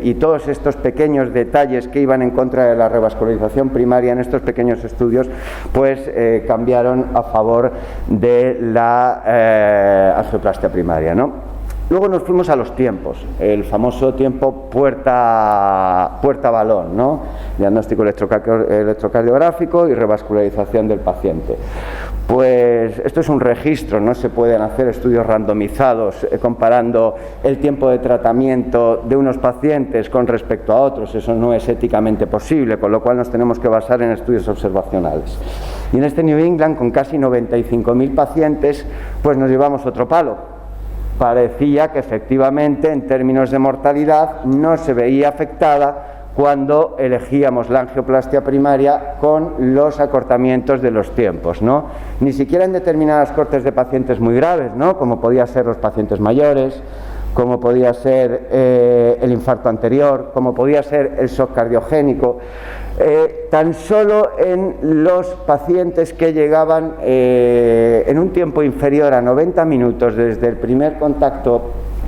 y todos estos pequeños detalles que iban en contra de la revascularización primaria en estos pequeños estudios, pues cambiaron a favor de la angioplastia primaria, ¿no? Luego nos fuimos a los tiempos, el famoso tiempo puerta-balón, ¿no? Diagnóstico electrocardiográfico y revascularización del paciente. Pues esto es un registro, no se pueden hacer estudios randomizados comparando el tiempo de tratamiento de unos pacientes con respecto a otros, eso no es éticamente posible, con lo cual nos tenemos que basar en estudios observacionales. Y en este New England, con casi 95.000 pacientes, pues nos llevamos otro palo. Parecía que efectivamente en términos de mortalidad no se veía afectada cuando elegíamos la angioplastia primaria con los acortamientos de los tiempos, ¿no? Ni siquiera en determinadas cortes de pacientes muy graves, ¿no? Como podía ser los pacientes mayores, como podía ser el infarto anterior, como podía ser el shock cardiogénico. Tan solo en los pacientes que llegaban en un tiempo inferior a 90 minutos desde el primer contacto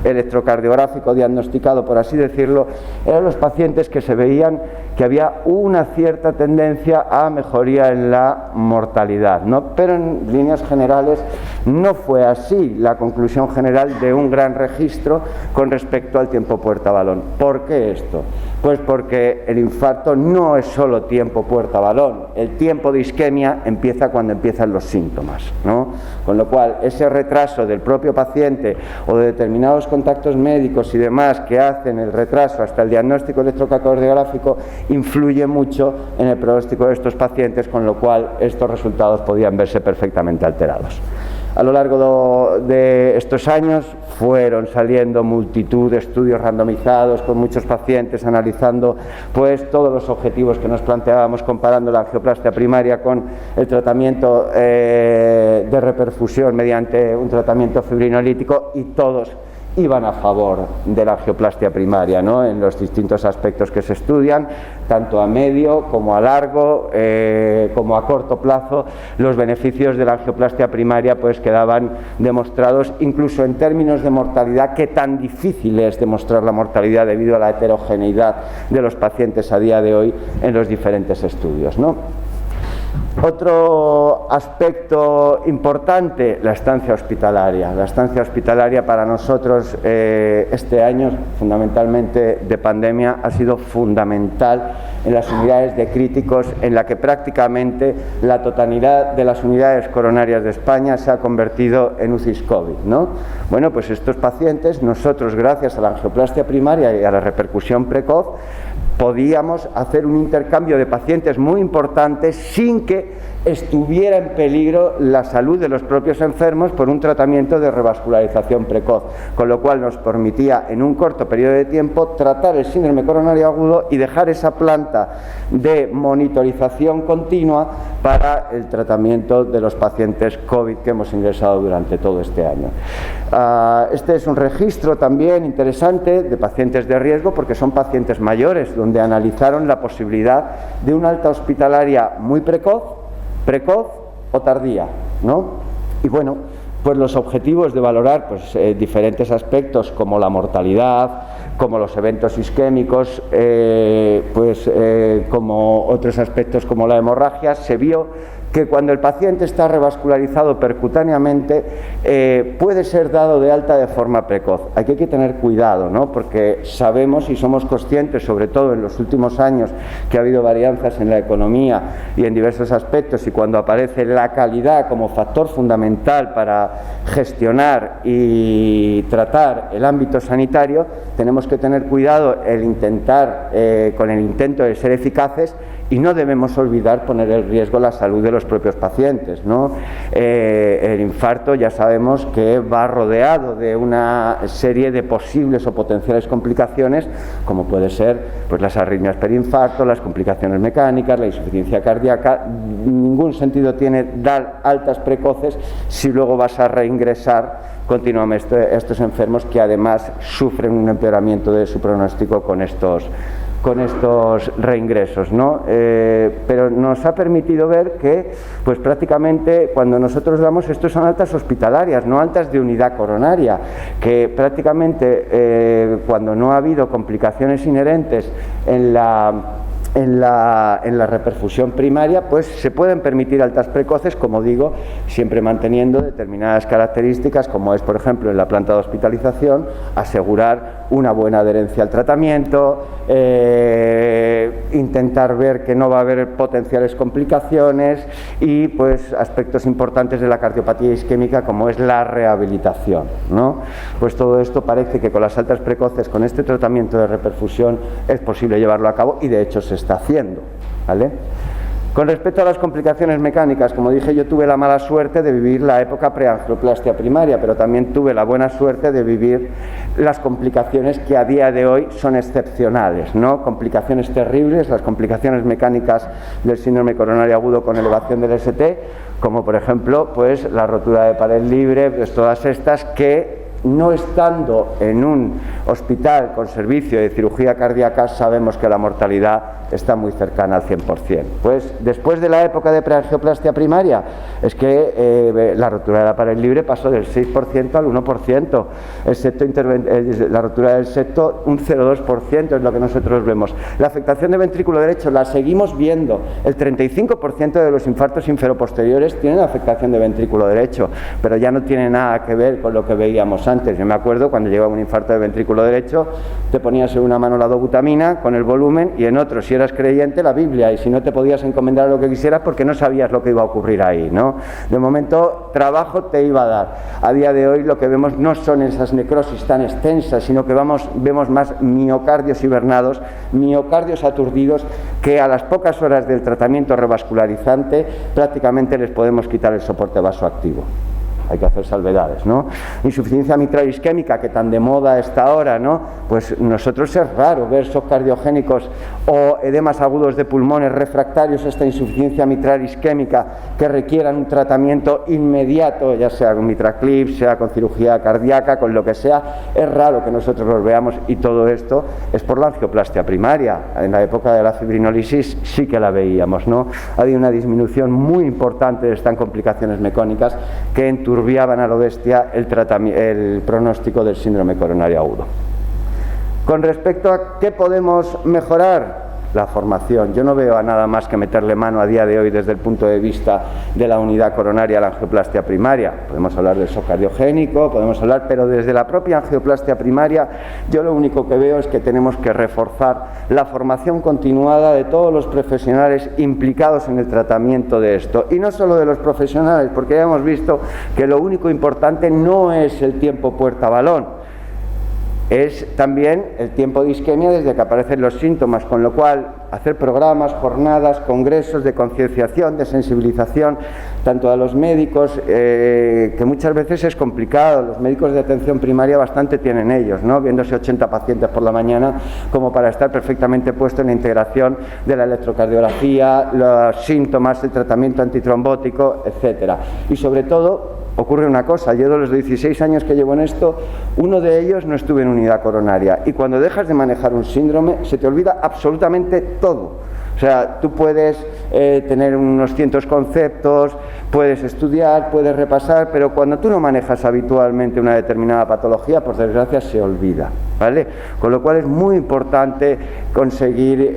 electrocardiográfico diagnosticado, por así decirlo, eran los pacientes que se veían que había una cierta tendencia a mejoría en la mortalidad, ¿no? Pero en líneas generales no fue así la conclusión general de un gran registro con respecto al tiempo puerta-balón. ¿Por qué esto? Pues porque el infarto no es solo tiempo puerta-balón, el tiempo de isquemia empieza cuando empiezan los síntomas, ¿no? Con lo cual ese retraso del propio paciente o de determinados contactos médicos y demás que hacen el retraso hasta el diagnóstico electrocardiográfico influye mucho en el pronóstico de estos pacientes, con lo cual estos resultados podían verse perfectamente alterados. A lo largo de estos años fueron saliendo multitud de estudios randomizados con muchos pacientes analizando pues todos los objetivos que nos planteábamos comparando la angioplastia primaria con el tratamiento de reperfusión mediante un tratamiento fibrinolítico, y todos iban a favor de la angioplastia primaria, ¿no? En los distintos aspectos que se estudian, tanto a medio como a largo, como a corto plazo, los beneficios de la angioplastia primaria pues quedaban demostrados, incluso en términos de mortalidad, que tan difícil es demostrar la mortalidad debido a la heterogeneidad de los pacientes a día de hoy en los diferentes estudios, ¿no? Otro aspecto importante, la estancia hospitalaria. La estancia hospitalaria para nosotros este año, fundamentalmente de pandemia, ha sido fundamental en las unidades de críticos, en la que prácticamente la totalidad de las unidades coronarias de España se ha convertido en UCIs COVID, ¿no? Bueno, pues estos pacientes, nosotros gracias a la angioplastia primaria y a la repercusión precoz, podíamos hacer un intercambio de pacientes muy importante sin que estuviera en peligro la salud de los propios enfermos por un tratamiento de revascularización precoz, con lo cual nos permitía en un corto periodo de tiempo tratar el síndrome coronario agudo y dejar esa planta de monitorización continua para el tratamiento de los pacientes COVID que hemos ingresado durante todo este año. Este es un registro también interesante de pacientes de riesgo, porque son pacientes mayores, donde analizaron la posibilidad de una alta hospitalaria muy precoz o tardía, ¿no? Y bueno, pues los objetivos de valorar pues, diferentes aspectos como la mortalidad, como los eventos isquémicos, como otros aspectos como la hemorragia, se vio que cuando el paciente está revascularizado percutáneamente puede ser dado de alta de forma precoz. Aquí hay que tener cuidado, ¿no? Porque sabemos y somos conscientes, sobre todo en los últimos años, que ha habido varianzas en la economía y en diversos aspectos, y cuando aparece la calidad como factor fundamental para gestionar y tratar el ámbito sanitario, tenemos que tener cuidado con el intento de ser eficaces y no debemos olvidar poner en riesgo la salud de los propios pacientes, ¿no? El infarto ya sabemos que va rodeado de una serie de posibles o potenciales complicaciones, como puede ser pues las arritmias perinfarto, las complicaciones mecánicas, la insuficiencia cardíaca. Ningún sentido tiene dar altas precoces si luego vas a reingresar continuamente a estos enfermos que además sufren un empeoramiento de su pronóstico con estos reingresos, ¿no? Pero nos ha permitido ver que pues prácticamente cuando nosotros damos, estos son altas hospitalarias, no altas de unidad coronaria, que prácticamente cuando no ha habido complicaciones inherentes en la reperfusión primaria, pues se pueden permitir altas precoces, como digo, siempre manteniendo determinadas características, como es, por ejemplo, en la planta de hospitalización, asegurar una buena adherencia al tratamiento, intentar ver que no va a haber potenciales complicaciones y, pues, aspectos importantes de la cardiopatía isquémica, como es la rehabilitación, ¿no? Pues todo esto parece que con las altas precoces, con este tratamiento de reperfusión, es posible llevarlo a cabo y, de hecho, se está haciendo, ¿vale? Con respecto a las complicaciones mecánicas, como dije, yo tuve la mala suerte de vivir la época preangioplastia primaria, pero también tuve la buena suerte de vivir las complicaciones que a día de hoy son excepcionales, ¿no? Complicaciones terribles, las complicaciones mecánicas del síndrome coronario agudo con elevación del ST, como por ejemplo, pues la rotura de pared libre, pues todas estas que, no estando en un hospital con servicio de cirugía cardíaca, sabemos que la mortalidad está muy cercana al 100%. Pues después de la época de preangioplastia primaria, es que la rotura de la pared libre pasó del 6% al 1%, la rotura del septo un 0,2% es lo que nosotros vemos. La afectación de ventrículo derecho la seguimos viendo, el 35% de los infartos inferoposteriores tienen afectación de ventrículo derecho, pero ya no tiene nada que ver con lo que veíamos antes. Yo me acuerdo cuando llegaba un infarto de ventrículo derecho, te ponías en una mano la dobutamina con el volumen y en otro, si eras creyente, la Biblia, y si no, te podías encomendar lo que quisieras porque no sabías lo que iba a ocurrir ahí, ¿no? De momento, trabajo te iba a dar. A día de hoy lo que vemos no son esas necrosis tan extensas, sino que vemos más miocardios hibernados, miocardios aturdidos, que a las pocas horas del tratamiento revascularizante prácticamente les podemos quitar el soporte vasoactivo. Hay que hacer salvedades, ¿no? Insuficiencia mitral isquémica, que tan de moda está ahora, ¿no? Pues nosotros es raro ver shock cardiogénicos o edemas agudos de pulmones refractarios a esta insuficiencia mitral isquémica que requieran un tratamiento inmediato, ya sea con mitraclip, sea con cirugía cardíaca, con lo que sea. Es raro que nosotros los veamos, y todo esto es por la angioplastia primaria. En la época de la fibrinólisis sí que la veíamos, ¿no? Ha habido una disminución muy importante de estas complicaciones mecánicas que enturbiaban a lo bestia el pronóstico del síndrome coronario agudo. Con respecto a qué podemos mejorar, la formación. Yo no veo a nada más que meterle mano a día de hoy desde el punto de vista de la unidad coronaria a la angioplastia primaria. Podemos hablar del shock cardiogénico, pero desde la propia angioplastia primaria yo lo único que veo es que tenemos que reforzar la formación continuada de todos los profesionales implicados en el tratamiento de esto. Y no solo de los profesionales, porque ya hemos visto que lo único importante no es el tiempo puerta-balón, es también el tiempo de isquemia desde que aparecen los síntomas, con lo cual hacer programas, jornadas, congresos de concienciación, de sensibilización, tanto a los médicos, que muchas veces es complicado. Los médicos de atención primaria bastante tienen ellos, ¿no? Viéndose 80 pacientes por la mañana, como para estar perfectamente puesto en la integración de la electrocardiografía, los síntomas, el tratamiento antitrombótico, etcétera. Y sobre todo, ocurre una cosa: yo de los 16 años que llevo en esto, uno de ellos no estuve en unidad coronaria, y cuando dejas de manejar un síndrome se te olvida absolutamente todo. O sea, tú puedes tener unos cientos conceptos, puedes estudiar, puedes repasar, pero cuando tú no manejas habitualmente una determinada patología, por desgracia se olvida, ¿vale? Con lo cual es muy importante conseguir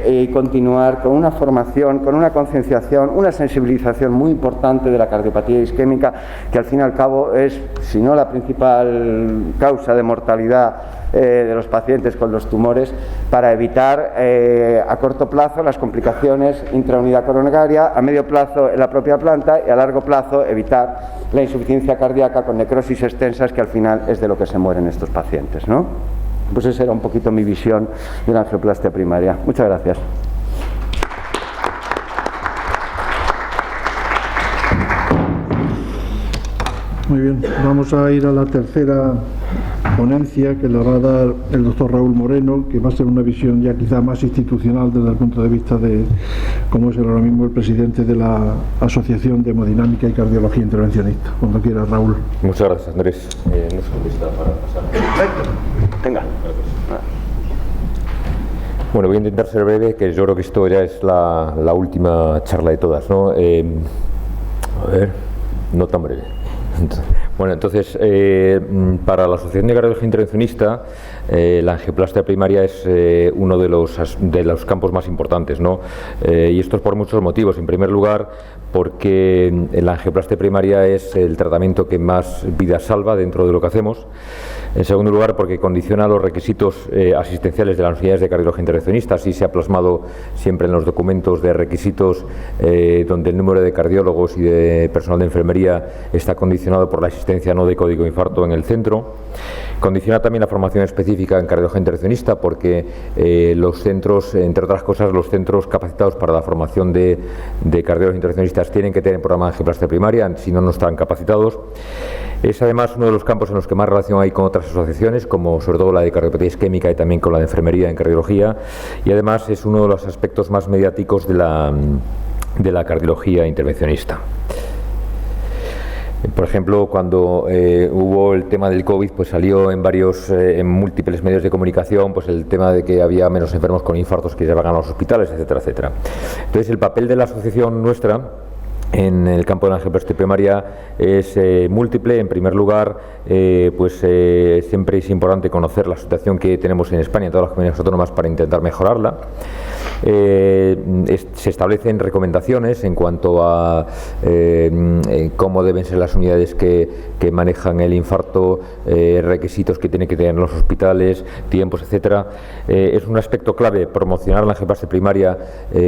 y continuar con una formación, con una concienciación, una sensibilización muy importante de la cardiopatía isquémica, que al fin y al cabo es, si no la principal causa de mortalidad de los pacientes con los tumores, para evitar a corto plazo las complicaciones intraunidad coronaria, a medio plazo en la propia planta, y a largo plazo evitar la insuficiencia cardíaca con necrosis extensas, que al final es de lo que se mueren estos pacientes, ¿no? Pues esa era un poquito mi visión de la angioplastia primaria. Muchas gracias. Muy bien, vamos a ir a la tercera ponencia que la va a dar el doctor Raúl Moreno, que va a ser una visión ya quizá más institucional desde el punto de vista de cómo es ahora mismo el presidente de la Asociación de Hemodinámica y Cardiología Intervencionista. Cuando quiera, Raúl. Muchas gracias, Andrés. No sé dónde está para pasar. Perfecto. Venga. Bueno, voy a intentar ser breve, que yo creo que esto ya es la última charla de todas, ¿no? A ver, no tan breve. Bueno, entonces, para la Asociación de Cardiología Intervencionista, la angioplastia primaria es uno de los campos más importantes, ¿no? Y esto es por muchos motivos. En primer lugar, porque la angioplastia primaria es el tratamiento que más vidas salva dentro de lo que hacemos. En segundo lugar, porque condiciona los requisitos asistenciales de las unidades de cardiología intervencionista. Así se ha plasmado siempre en los documentos de requisitos, donde el número de cardiólogos y de personal de enfermería está condicionado por la existencia no de código infarto en el centro. Condiciona también la formación específica en cardiología intervencionista, porque los centros, entre otras cosas, los centros capacitados para la formación de cardiólogos intervencionistas tienen que tener programa de angioplastia primaria, si no, no están capacitados. Es además uno de los campos en los que más relación hay con otras asociaciones, como sobre todo la de cardiopatía isquémica y también con la de enfermería en cardiología, y además es uno de los aspectos más mediáticos de la cardiología intervencionista. Por ejemplo, cuando hubo el tema del COVID, pues salió en múltiples medios de comunicación, pues el tema de que había menos enfermos con infartos que llevaban a los hospitales, etcétera, etcétera. Entonces, el papel de la asociación nuestra en el campo de la angioplastia primaria es múltiple. En primer lugar, siempre es importante conocer la situación que tenemos en España, en todas las comunidades autónomas, para intentar mejorarla. Se establecen recomendaciones en cuanto a cómo deben ser las unidades que manejan el infarto, requisitos que tienen que tener los hospitales, tiempos, etcétera. Es un aspecto clave promocionar la angioplastia primaria,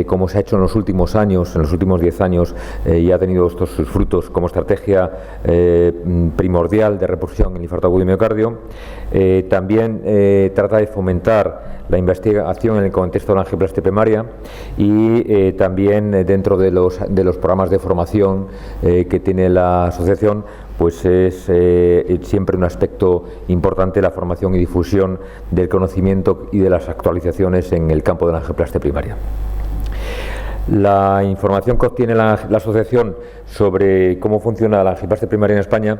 como se ha hecho en los últimos años, en los últimos 10 años, y ha tenido estos sus frutos como estrategia primordial de reposición en el infarto agudo de miocardio. También trata de fomentar la investigación en el contexto de la angioplastia primaria y también dentro de los programas de formación que tiene la asociación, pues es siempre un aspecto importante la formación y difusión del conocimiento y de las actualizaciones en el campo de la angioplastia primaria. La información que obtiene la asociación sobre cómo funciona la angioplastia primaria en España,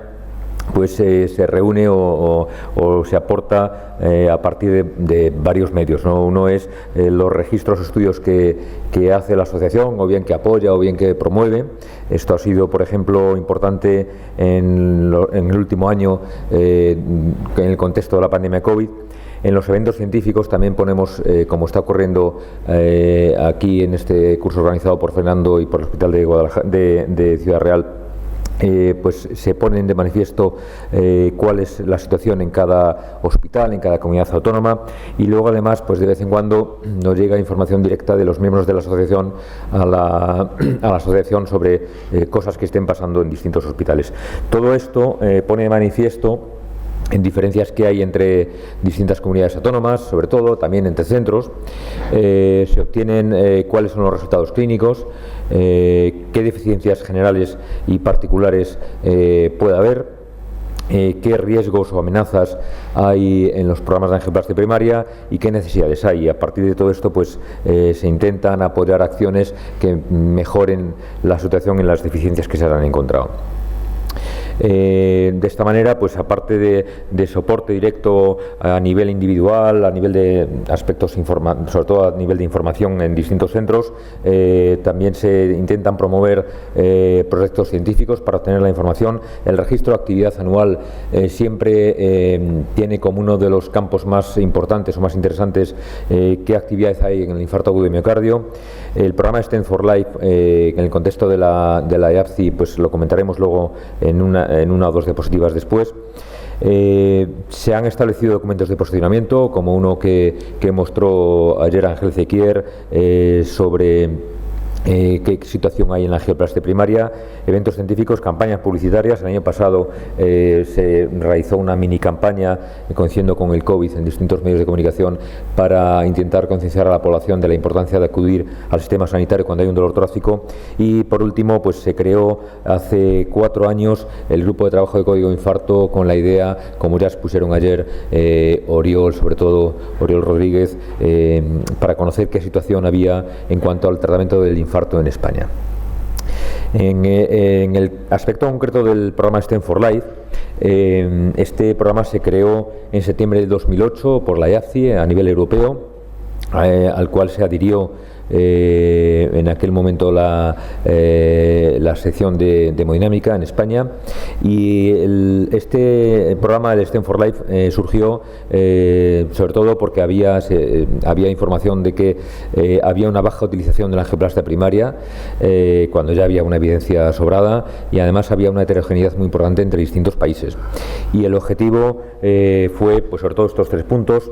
pues se reúne o se aporta a partir de varios medios, ¿no? Uno es los registros o estudios que hace la asociación, o bien que apoya o bien que promueve. Esto ha sido, por ejemplo, importante en el último año en el contexto de la pandemia de COVID. En los eventos científicos también ponemos, como está ocurriendo aquí en este curso organizado por Fernando y por el Hospital de Ciudad Real, pues se ponen de manifiesto cuál es la situación en cada hospital, en cada comunidad autónoma, y luego además, pues de vez en cuando nos llega información directa de los miembros de la asociación a la asociación sobre cosas que estén pasando en distintos hospitales. Todo esto pone de manifiesto en diferencias que hay entre distintas comunidades autónomas, sobre todo también entre centros. Se obtienen cuáles son los resultados clínicos, qué deficiencias generales y particulares puede haber, qué riesgos o amenazas hay en los programas de angioplastia primaria y qué necesidades hay. Y a partir de todo esto, pues se intentan apoyar acciones que mejoren la situación en las deficiencias que se han encontrado. De esta manera, pues aparte de soporte directo a nivel individual, a nivel de aspectos, sobre todo a nivel de información en distintos centros, también se intentan promover proyectos científicos para obtener la información. El registro de actividad anual siempre tiene como uno de los campos más importantes o más interesantes qué actividades hay en el infarto agudo de miocardio. El programa Stent for Life, en el contexto de la EAPCI, pues lo comentaremos luego en una o dos diapositivas después. Se han establecido documentos de posicionamiento, como uno que mostró ayer Ángel Zequier sobre qué situación hay en la angioplastia primaria, eventos científicos, campañas publicitarias. El año pasado se realizó una mini campaña coincidiendo con el COVID en distintos medios de comunicación para intentar concienciar a la población de la importancia de acudir al sistema sanitario cuando hay un dolor torácico. Y por último, pues se creó hace 4 años el grupo de trabajo de código infarto con la idea, como ya expusieron ayer Oriol, sobre todo Oriol Rodríguez, para conocer qué situación había en cuanto al tratamiento del infarto en España. En el aspecto concreto del programa STEM for Life, este programa se creó en septiembre de 2008 por la IAFCI a nivel europeo, al cual se adhirió en aquel momento la sección de hemodinámica en España, y este programa del STEM for Life surgió sobre todo porque había información de que había una baja utilización de la angioplastia primaria cuando ya había una evidencia sobrada, y además había una heterogeneidad muy importante entre distintos países, y el objetivo fue, pues sobre todo estos 3 puntos: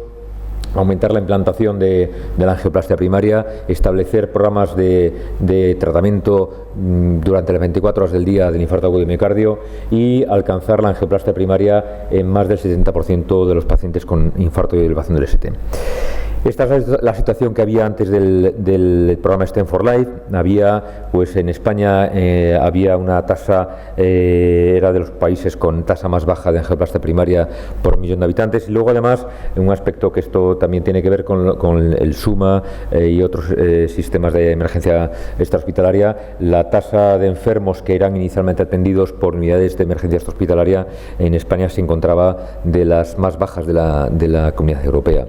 aumentar la implantación de la angioplastia primaria, establecer programas de tratamiento durante las 24 horas del día del infarto agudo de miocardio, y alcanzar la angioplastia primaria en más del 70% de los pacientes con infarto y elevación del ST. Esta es la situación que había antes del programa STEM for Life. Había, pues en España había una tasa, era de los países con tasa más baja de angioplastia primaria por millón de habitantes, y luego además un aspecto que esto también tiene que ver con el SUMA y otros sistemas de emergencia extrahospitalaria. La tasa de enfermos que eran inicialmente atendidos por unidades de emergencia extrahospitalaria en España se encontraba de las más bajas de la Comunidad Europea.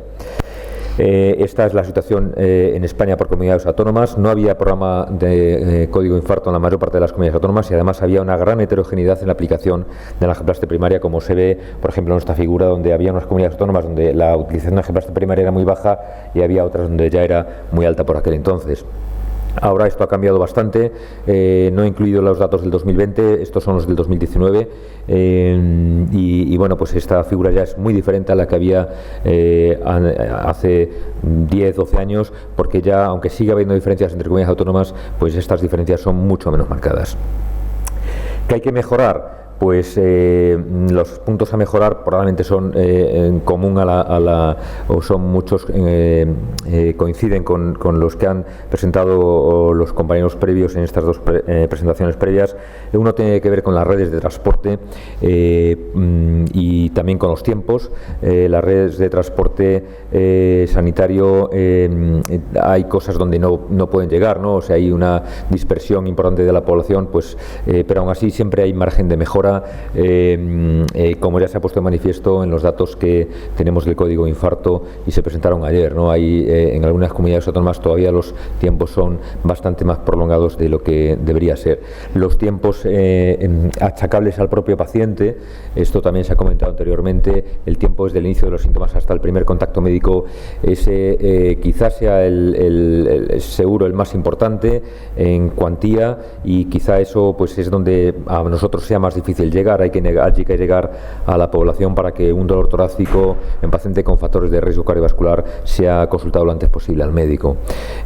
Esta es la situación en España por comunidades autónomas. No había programa de código infarto en la mayor parte de las comunidades autónomas, y además había una gran heterogeneidad en la aplicación de la angioplastia primaria, como se ve, por ejemplo, en esta figura, donde había unas comunidades autónomas donde la utilización de angioplastia primaria era muy baja y había otras donde ya era muy alta por aquel entonces. Ahora esto ha cambiado bastante, no he incluido los datos del 2020, estos son los del 2019, y bueno, pues esta figura ya es muy diferente a la que había hace 10-12 años, porque ya, aunque sigue habiendo diferencias entre comunidades autónomas, pues estas diferencias son mucho menos marcadas. ¿Qué hay que mejorar? Pues los puntos a mejorar probablemente son en común o son muchos, coinciden con los que han presentado los compañeros previos en estas 2 presentaciones previas. Uno tiene que ver con las redes de transporte y también con los tiempos. Las redes de transporte sanitario, hay cosas donde no pueden llegar, ¿no? O sea, hay una dispersión importante de la población, pues, pero aún así siempre hay margen de mejora. Como ya se ha puesto de manifiesto en los datos que tenemos del código infarto y se presentaron ayer, ¿no? Hay, en algunas comunidades autónomas todavía los tiempos son bastante más prolongados de lo que debería ser. Los tiempos achacables al propio paciente, esto también se ha comentado anteriormente, el tiempo desde el inicio de los síntomas hasta el primer contacto médico, ese quizás sea seguro el más importante en cuantía, y quizá eso pues es donde a nosotros sea más difícil llegar. Hay que llegar a la población para que un dolor torácico en paciente con factores de riesgo cardiovascular sea consultado lo antes posible al médico.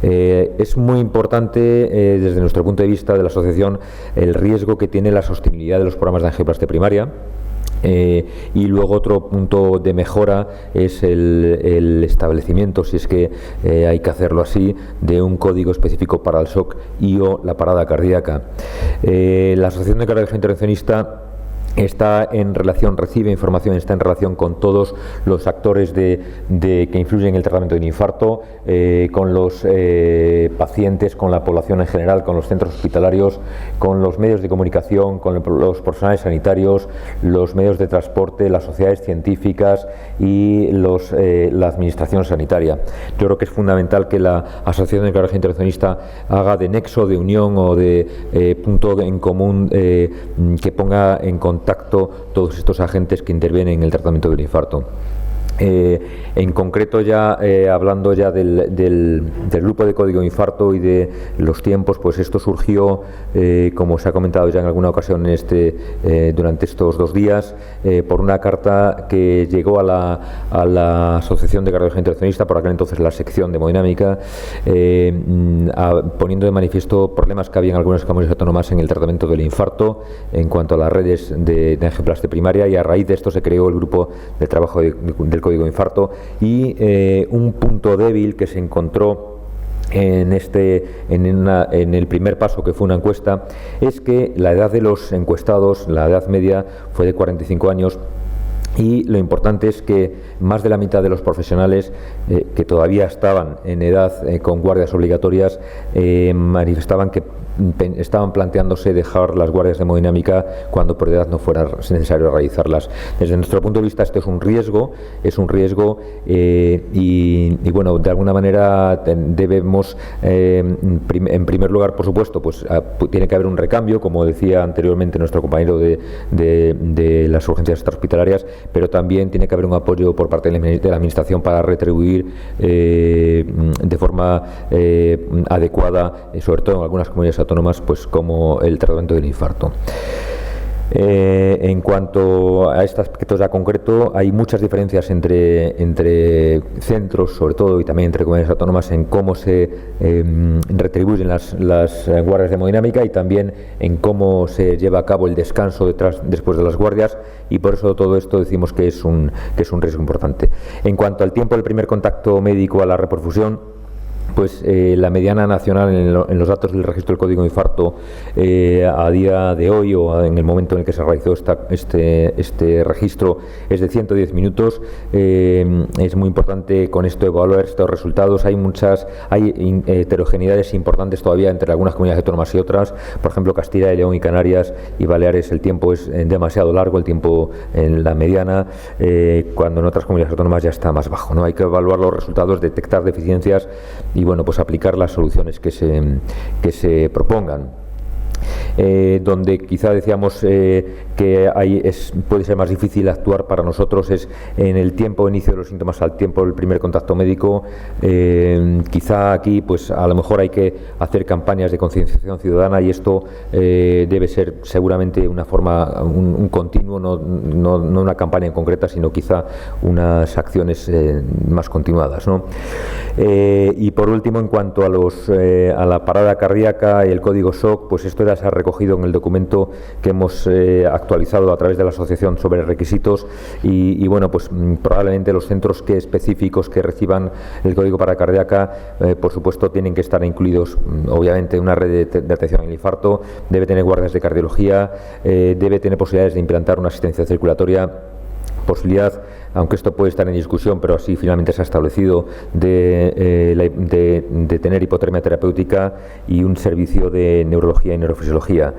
Es muy importante desde nuestro punto de vista de la asociación el riesgo que tiene la sostenibilidad de los programas de angioplastia primaria. Y luego otro punto de mejora es el establecimiento, si es que hay que hacerlo así, de un código específico para el shock y/o la parada cardíaca. La Asociación de Cardiología Intervencionista recibe información, está en relación con todos los actores que influyen en el tratamiento de un infarto, con los pacientes, con la población en general, con los centros hospitalarios, con los medios de comunicación, con los profesionales sanitarios, los medios de transporte, las sociedades científicas y la administración sanitaria. Yo creo que es fundamental que la Asociación de Cardiología Intervencionista haga de nexo, de unión o de punto en común, que ponga en contacto todos estos agentes que intervienen en el tratamiento del infarto. En concreto, ya hablando ya del grupo de código infarto y de los tiempos, pues esto surgió, como se ha comentado ya en alguna ocasión durante estos 2 días, por una carta que llegó a la Asociación de Cardiología Intervencionista, por aquel entonces la sección de hemodinámica, poniendo de manifiesto problemas que había en algunas comunidades autónomas en el tratamiento del infarto en cuanto a las redes de angioplastia primaria, y a raíz de esto se creó el grupo de trabajo del código infarto. Y un punto débil que se encontró en el primer paso, que fue una encuesta, es que la edad de los encuestados, la edad media, fue de 45 años. Y lo importante es que más de la mitad de los profesionales que todavía estaban en edad con guardias obligatorias manifestaban que estaban planteándose dejar las guardias de hemodinámica cuando por edad no fuera necesario realizarlas. Desde nuestro punto de vista, este es un riesgo y bueno, de alguna manera debemos, en primer lugar, por supuesto, pues tiene que haber un recambio, como decía anteriormente nuestro compañero de las urgencias extrahospitalarias, pero también tiene que haber un apoyo por parte de la Administración para retribuir de forma adecuada, sobre todo en algunas comunidades autónomas, pues como el tratamiento del infarto. En cuanto a este aspecto ya concreto, hay muchas diferencias entre centros, sobre todo, y también entre comunidades autónomas, en cómo se retribuyen las guardias de hemodinámica y también en cómo se lleva a cabo el descanso después de las guardias, y por eso todo esto decimos que es un riesgo importante. En cuanto al tiempo del primer contacto médico a la reperfusión, pues la mediana nacional en los datos del registro del código infarto a día de hoy, o en el momento en el que se realizó este registro, es de 110 minutos. Es muy importante con esto evaluar estos resultados. Hay heterogeneidades importantes todavía entre algunas comunidades autónomas y otras. Por ejemplo, Castilla y León y Canarias y Baleares, el tiempo es demasiado largo, el tiempo en la mediana, cuando en otras comunidades autónomas ya está más bajo, ¿no? Hay que evaluar los resultados, detectar deficiencias y bueno, pues aplicar las soluciones que se propongan. Donde quizá decíamos que puede ser más difícil actuar para nosotros es en el tiempo de inicio de los síntomas al tiempo del primer contacto médico. Quizá aquí pues a lo mejor hay que hacer campañas de concienciación ciudadana, y esto debe ser seguramente una forma, un continuo, no una campaña en concreta, sino quizá unas acciones más continuadas, ¿no? Y por último, en cuanto a la parada cardíaca y el código SOC, pues esto ya se ha recogido en el documento que hemos actualizado a través de la asociación sobre requisitos, y bueno, pues probablemente los centros específicos que reciban el código parada cardíaca, por supuesto, tienen que estar incluidos, obviamente, en una red de atención al infarto, debe tener guardias de cardiología, debe tener posibilidades de implantar una asistencia circulatoria, posibilidad, aunque esto puede estar en discusión, pero así finalmente se ha establecido, de tener hipotermia terapéutica y un servicio de neurología y neurofisiología.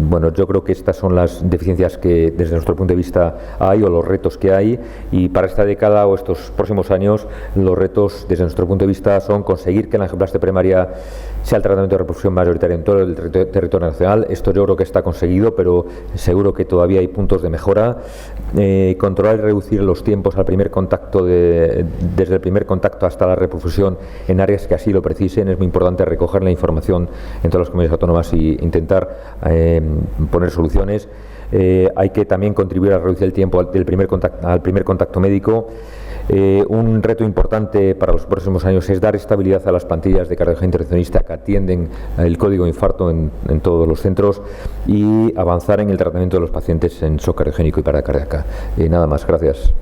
Bueno, yo creo que estas son las deficiencias que desde nuestro punto de vista hay, o los retos que hay, y para esta década o estos próximos años los retos desde nuestro punto de vista son conseguir que la angioplastia primaria sea el tratamiento de reperfusión mayoritario en todo el territorio nacional. Esto yo creo que está conseguido, pero seguro que todavía hay puntos de mejora. Controlar y reducir los tiempos al primer contacto, desde el primer contacto hasta la reperfusión en áreas que así lo precisen. Es muy importante recoger la información en todas las comunidades autónomas e intentar poner soluciones. Hay que también contribuir a reducir el tiempo al primer contacto médico. Un reto importante para los próximos años es dar estabilidad a las plantillas de cardiología intervencionista que atienden el código infarto en todos los centros, y avanzar en el tratamiento de los pacientes en shock cardiogénico y parada cardíaca. Nada más, gracias.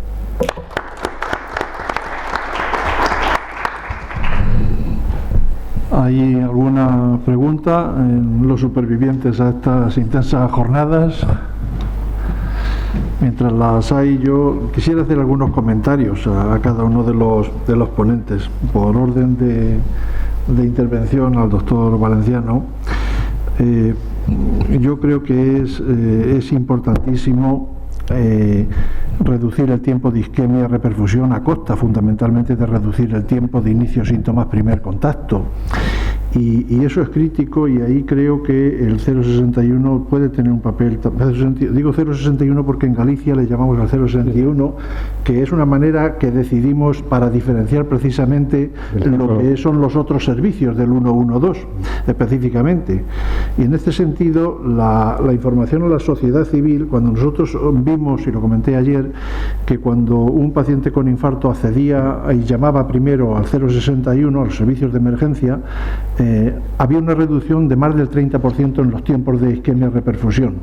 ¿Hay alguna pregunta en los supervivientes a estas intensas jornadas? Mientras las hay, yo quisiera hacer algunos comentarios a cada uno de los ponentes. Por orden de intervención al doctor Valenciano, yo creo que es importantísimo reducir el tiempo de isquemia y reperfusión a costa fundamentalmente de reducir el tiempo de inicio síntomas primer contacto. Y eso es crítico, y ahí creo que el 061 puede tener un papel. Digo 061 porque en Galicia le llamamos al 061, que es una manera que decidimos para diferenciar precisamente lo que son los otros servicios del 112 específicamente. Y en este sentido la información a la sociedad civil, cuando nosotros vimos, y lo comenté ayer, que cuando un paciente con infarto accedía y llamaba primero al 061, a los servicios de emergencia, había una reducción de más del 30% en los tiempos de isquemia reperfusión.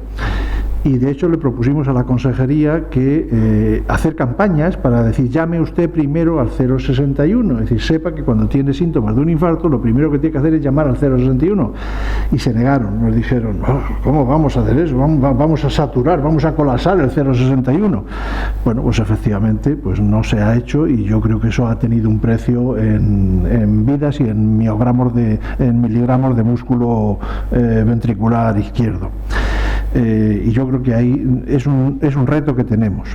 Y de hecho le propusimos a la consejería que hacer campañas para decir: llame usted primero al 061, es decir, sepa que cuando tiene síntomas de un infarto lo primero que tiene que hacer es llamar al 061. Y se negaron, nos dijeron: ¿cómo vamos a hacer eso? Vamos a saturar, vamos a colapsar el 061. Bueno, pues efectivamente pues no se ha hecho, y yo creo que eso ha tenido un precio en vidas y en miligramos de músculo ventricular izquierdo. Y yo creo que ahí es un reto que tenemos.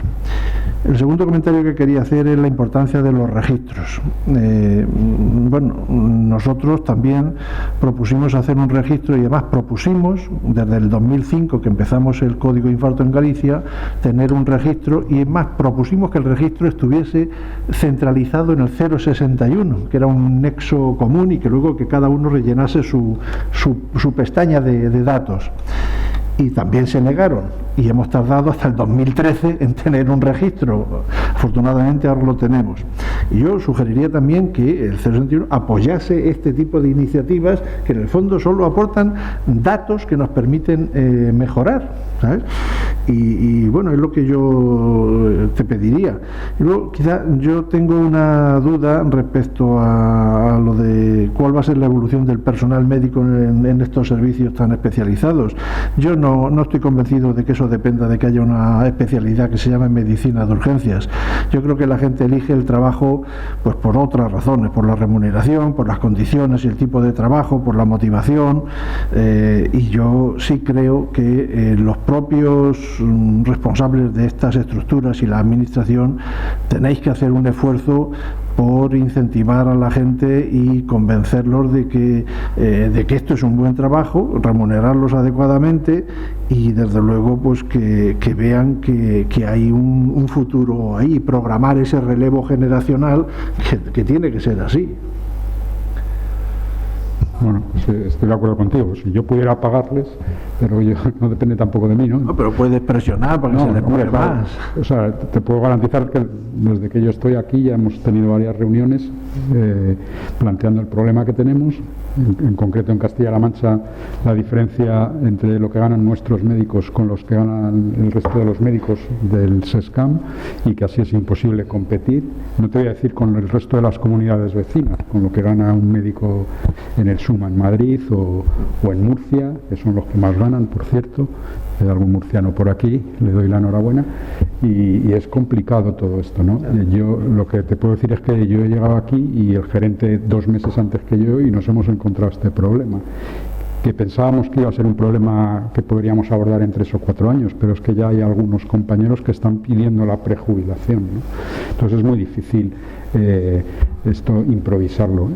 El segundo comentario que quería hacer es la importancia de los registros. Bueno, nosotros también propusimos hacer un registro, y además propusimos desde el 2005 que empezamos el Código Infarto en Galicia tener un registro, y además propusimos que el registro estuviese centralizado en el 061, que era un nexo común, y que luego que cada uno rellenase su pestaña de datos. Y también se negaron, y hemos tardado hasta el 2013 en tener un registro. Afortunadamente ahora lo tenemos. Y yo sugeriría también que el 061 apoyase este tipo de iniciativas, que en el fondo solo aportan datos que nos permiten mejorar, ¿sabes? Y bueno, es lo que yo te pediría. Y luego quizá yo tengo una duda respecto a lo de cuál va a ser la evolución del personal médico en estos servicios tan especializados. Yo no estoy convencido de que eso dependa de que haya una especialidad que se llame medicina de urgencias. Yo creo que la gente elige el trabajo pues por otras razones, por la remuneración, por las condiciones y el tipo de trabajo, por la motivación, y yo sí creo que los propios responsables de estas estructuras y la administración tenéis que hacer un esfuerzo por incentivar a la gente y convencerlos de que esto es un buen trabajo, remunerarlos adecuadamente, y desde luego pues que vean que hay un futuro ahí, programar ese relevo generacional que tiene que ser así. Bueno, pues estoy de acuerdo contigo. Si yo pudiera pagarles, pero no depende tampoco de mí, ¿no? No, pero puedes presionar para que se les pague más. O sea, te puedo garantizar que desde que yo estoy aquí ya hemos tenido varias reuniones planteando el problema que tenemos. En concreto en Castilla-La Mancha, la diferencia entre lo que ganan nuestros médicos con los que ganan el resto de los médicos del SESCAM, y que así es imposible competir. No te voy a decir con el resto de las comunidades vecinas, con lo que gana un médico en el SUMA en Madrid o en Murcia, que son los que más ganan, por cierto. Hay algún murciano por aquí, le doy la enhorabuena, y es complicado todo esto, ¿no? Yo lo que te puedo decir es que yo he llegado aquí y el gerente 2 meses antes que yo, y nos hemos encontrado este problema, que pensábamos que iba a ser un problema que podríamos abordar en 3 o 4 años, pero es que ya hay algunos compañeros que están pidiendo la prejubilación, ¿no? Entonces es muy difícil esto improvisarlo.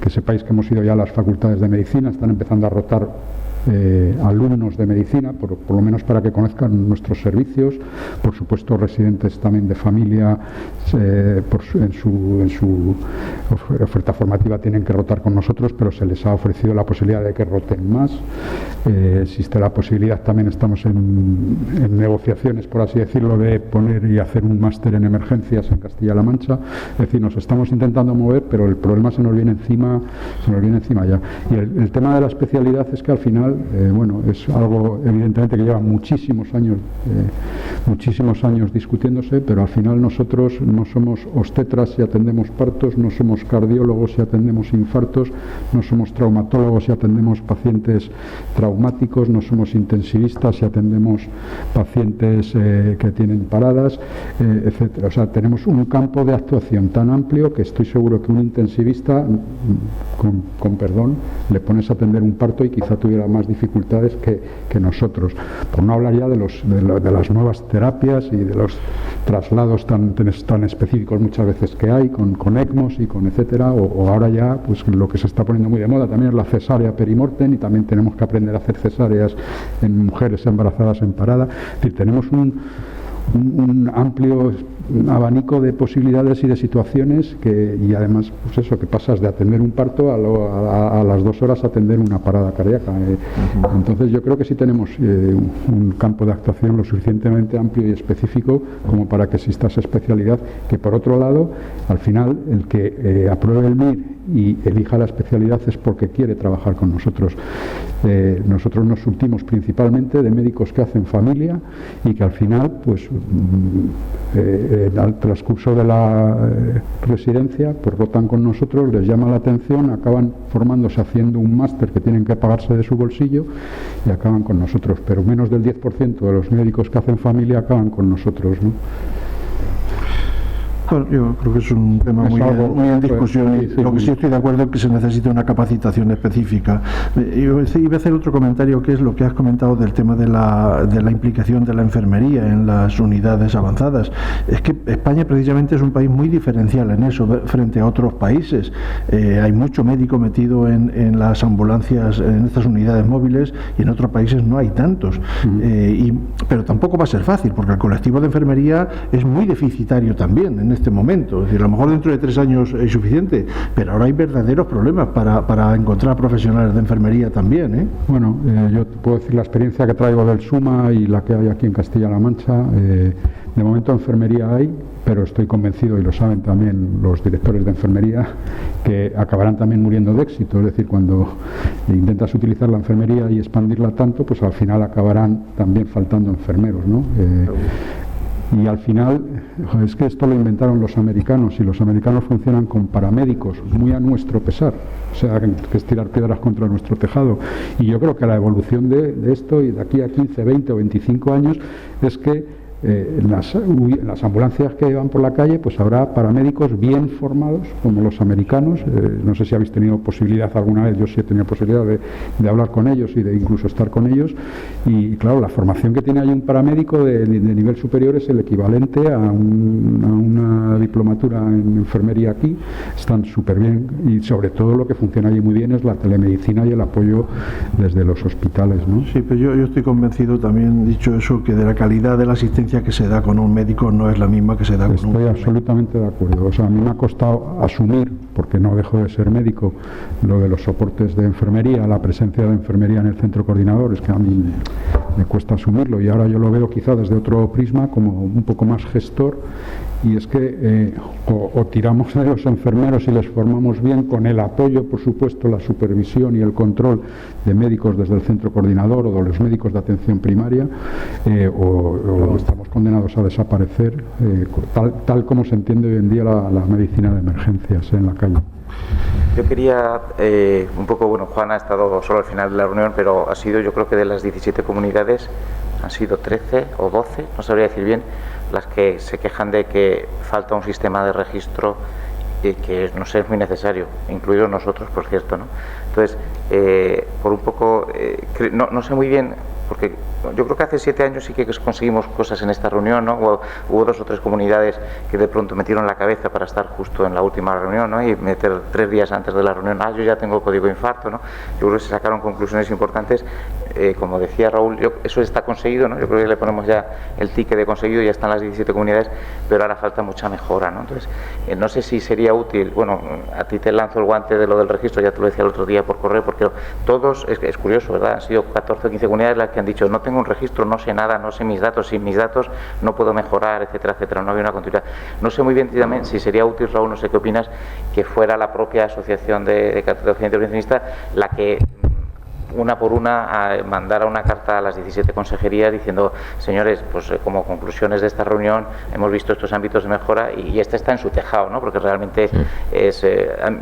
Que sepáis que hemos ido ya a las facultades de medicina, están empezando a rotar alumnos de medicina, por lo menos para que conozcan nuestros servicios. Por supuesto, residentes también de familia, en su oferta formativa tienen que rotar con nosotros, pero se les ha ofrecido la posibilidad de que roten más. Existe la posibilidad, también estamos en negociaciones, por así decirlo, de poner y hacer un máster en emergencias en Castilla-La Mancha. Es decir, nos estamos intentando mover, pero el problema se nos viene encima ya. Y el tema de la especialidad es que al final, bueno, es algo evidentemente que lleva muchísimos años discutiéndose, pero al final nosotros no somos obstetras y atendemos partos, no somos cardiólogos y atendemos infartos, no somos traumatólogos y atendemos pacientes traumáticos, no somos intensivistas y atendemos pacientes que tienen paradas, etcétera. O sea, tenemos un campo de actuación tan amplio que estoy seguro que un intensivista, con perdón, le pones a atender un parto y quizá tuviera más más dificultades que nosotros. Por no hablar ya de las nuevas terapias y de los traslados tan específicos muchas veces que hay, con ECMOs y con etcétera, o ahora ya pues lo que se está poniendo muy de moda también es la cesárea perimortem, y también tenemos que aprender a hacer cesáreas en mujeres embarazadas en parada. Es decir, tenemos un amplio abanico de posibilidades y de situaciones y además pues eso, que pasas de atender un parto a las 2 horas a atender una parada cardíaca. Entonces yo creo que sí tenemos un campo de actuación lo suficientemente amplio y específico como para que exista esa especialidad, que por otro lado, al final, el que apruebe el MIR y elija la especialidad es porque quiere trabajar con nosotros. Nosotros nos surtimos principalmente de médicos que hacen familia y que al final pues al transcurso de la residencia pues rotan con nosotros, les llama la atención, acaban formándose haciendo un máster que tienen que pagarse de su bolsillo y acaban con nosotros, pero menos del 10% de los médicos que hacen familia acaban con nosotros, ¿no? Bueno, yo creo que es un tema muy en discusión, y lo que sí estoy de acuerdo es que se necesita una capacitación específica. Yo iba a hacer otro comentario, que es lo que has comentado del tema de la implicación de la enfermería en las unidades avanzadas. Es que España precisamente es un país muy diferencial en eso frente a otros países. Hay mucho médico metido en las ambulancias, en estas unidades móviles, y en otros países no hay tantos. Pero tampoco va a ser fácil, porque el colectivo de enfermería es muy deficitario también en este momento. Es decir, a lo mejor dentro de 3 años es suficiente, pero ahora hay verdaderos problemas para encontrar profesionales de enfermería también, ¿eh? Bueno, yo te puedo decir la experiencia que traigo del SUMA y la que hay aquí en Castilla-La Mancha. De momento enfermería hay, pero estoy convencido, y lo saben también los directores de enfermería, que acabarán también muriendo de éxito. Es decir, cuando intentas utilizar la enfermería y expandirla tanto, pues al final acabarán también faltando enfermeros, ¿no? Y al final, es que esto lo inventaron los americanos, y los americanos funcionan con paramédicos, muy a nuestro pesar, o sea, que es tirar piedras contra nuestro tejado. Y yo creo que la evolución de esto, y de aquí a 15, 20 o 25 años, es que en las ambulancias que van por la calle pues habrá paramédicos bien formados como los americanos. No sé si habéis tenido posibilidad alguna vez, yo sí he tenido posibilidad de hablar con ellos y de incluso estar con ellos, y claro, la formación que tiene ahí un paramédico de nivel superior es el equivalente a una diplomatura en enfermería aquí. Están súper bien, y sobre todo lo que funciona allí muy bien es la telemedicina y el apoyo desde los hospitales, ¿no? Sí, pero yo estoy convencido también, dicho eso, que de la calidad de la asistencia que se da con un médico no es la misma que se da con un enfermero. Estoy absolutamente de acuerdo. O sea, a mí me ha costado asumir, porque no dejo de ser médico, lo de los soportes de enfermería, la presencia de enfermería en el centro coordinador. Es que a mí me cuesta asumirlo, y ahora yo lo veo quizá desde otro prisma, como un poco más gestor, y es que o tiramos de los enfermeros y les formamos bien, con el apoyo, por supuesto, la supervisión y el control de médicos desde el centro coordinador o de los médicos de atención primaria, o estamos condenados a desaparecer, tal como se entiende hoy en día la medicina de emergencias en la calle. Yo quería un poco, bueno, Juan ha estado solo al final de la reunión, pero ha sido, yo creo que de las 17 comunidades han sido 13 o 12, no sabría decir bien, las que se quejan de que falta un sistema de registro que no sé, es muy necesario, incluidos nosotros, por cierto, ¿no? Entonces, por un poco, no sé muy bien, porque yo creo que hace 7 años sí que conseguimos cosas en esta reunión, ¿no? Hubo 2 o 3 comunidades que de pronto metieron la cabeza para estar justo en la última reunión, ¿no? Y meter 3 días antes de la reunión, yo ya tengo código infarto, ¿no? Yo creo que se sacaron conclusiones importantes. Como decía Raúl, eso está conseguido, ¿no? Yo creo que le ponemos ya el ticket de conseguido, ya están las 17 comunidades, pero ahora falta mucha mejora, ¿no? Entonces, no sé si sería útil, bueno, a ti te lanzo el guante de lo del registro, ya te lo decía el otro día por correo, porque todos, es curioso, ¿verdad? Han sido 14 o 15 comunidades las que han dicho, no tengo un registro, no sé nada, no sé mis datos, sin mis datos no puedo mejorar, etcétera, etcétera, no había una continuidad. No sé muy bien también si sería útil, Raúl, no sé qué opinas, que fuera la propia asociación de cardiología intervencionista la que una por una mandara una carta a las 17 consejerías diciendo, señores, pues como conclusiones de esta reunión hemos visto estos ámbitos de mejora y este está en su tejado, ¿no? Porque realmente es,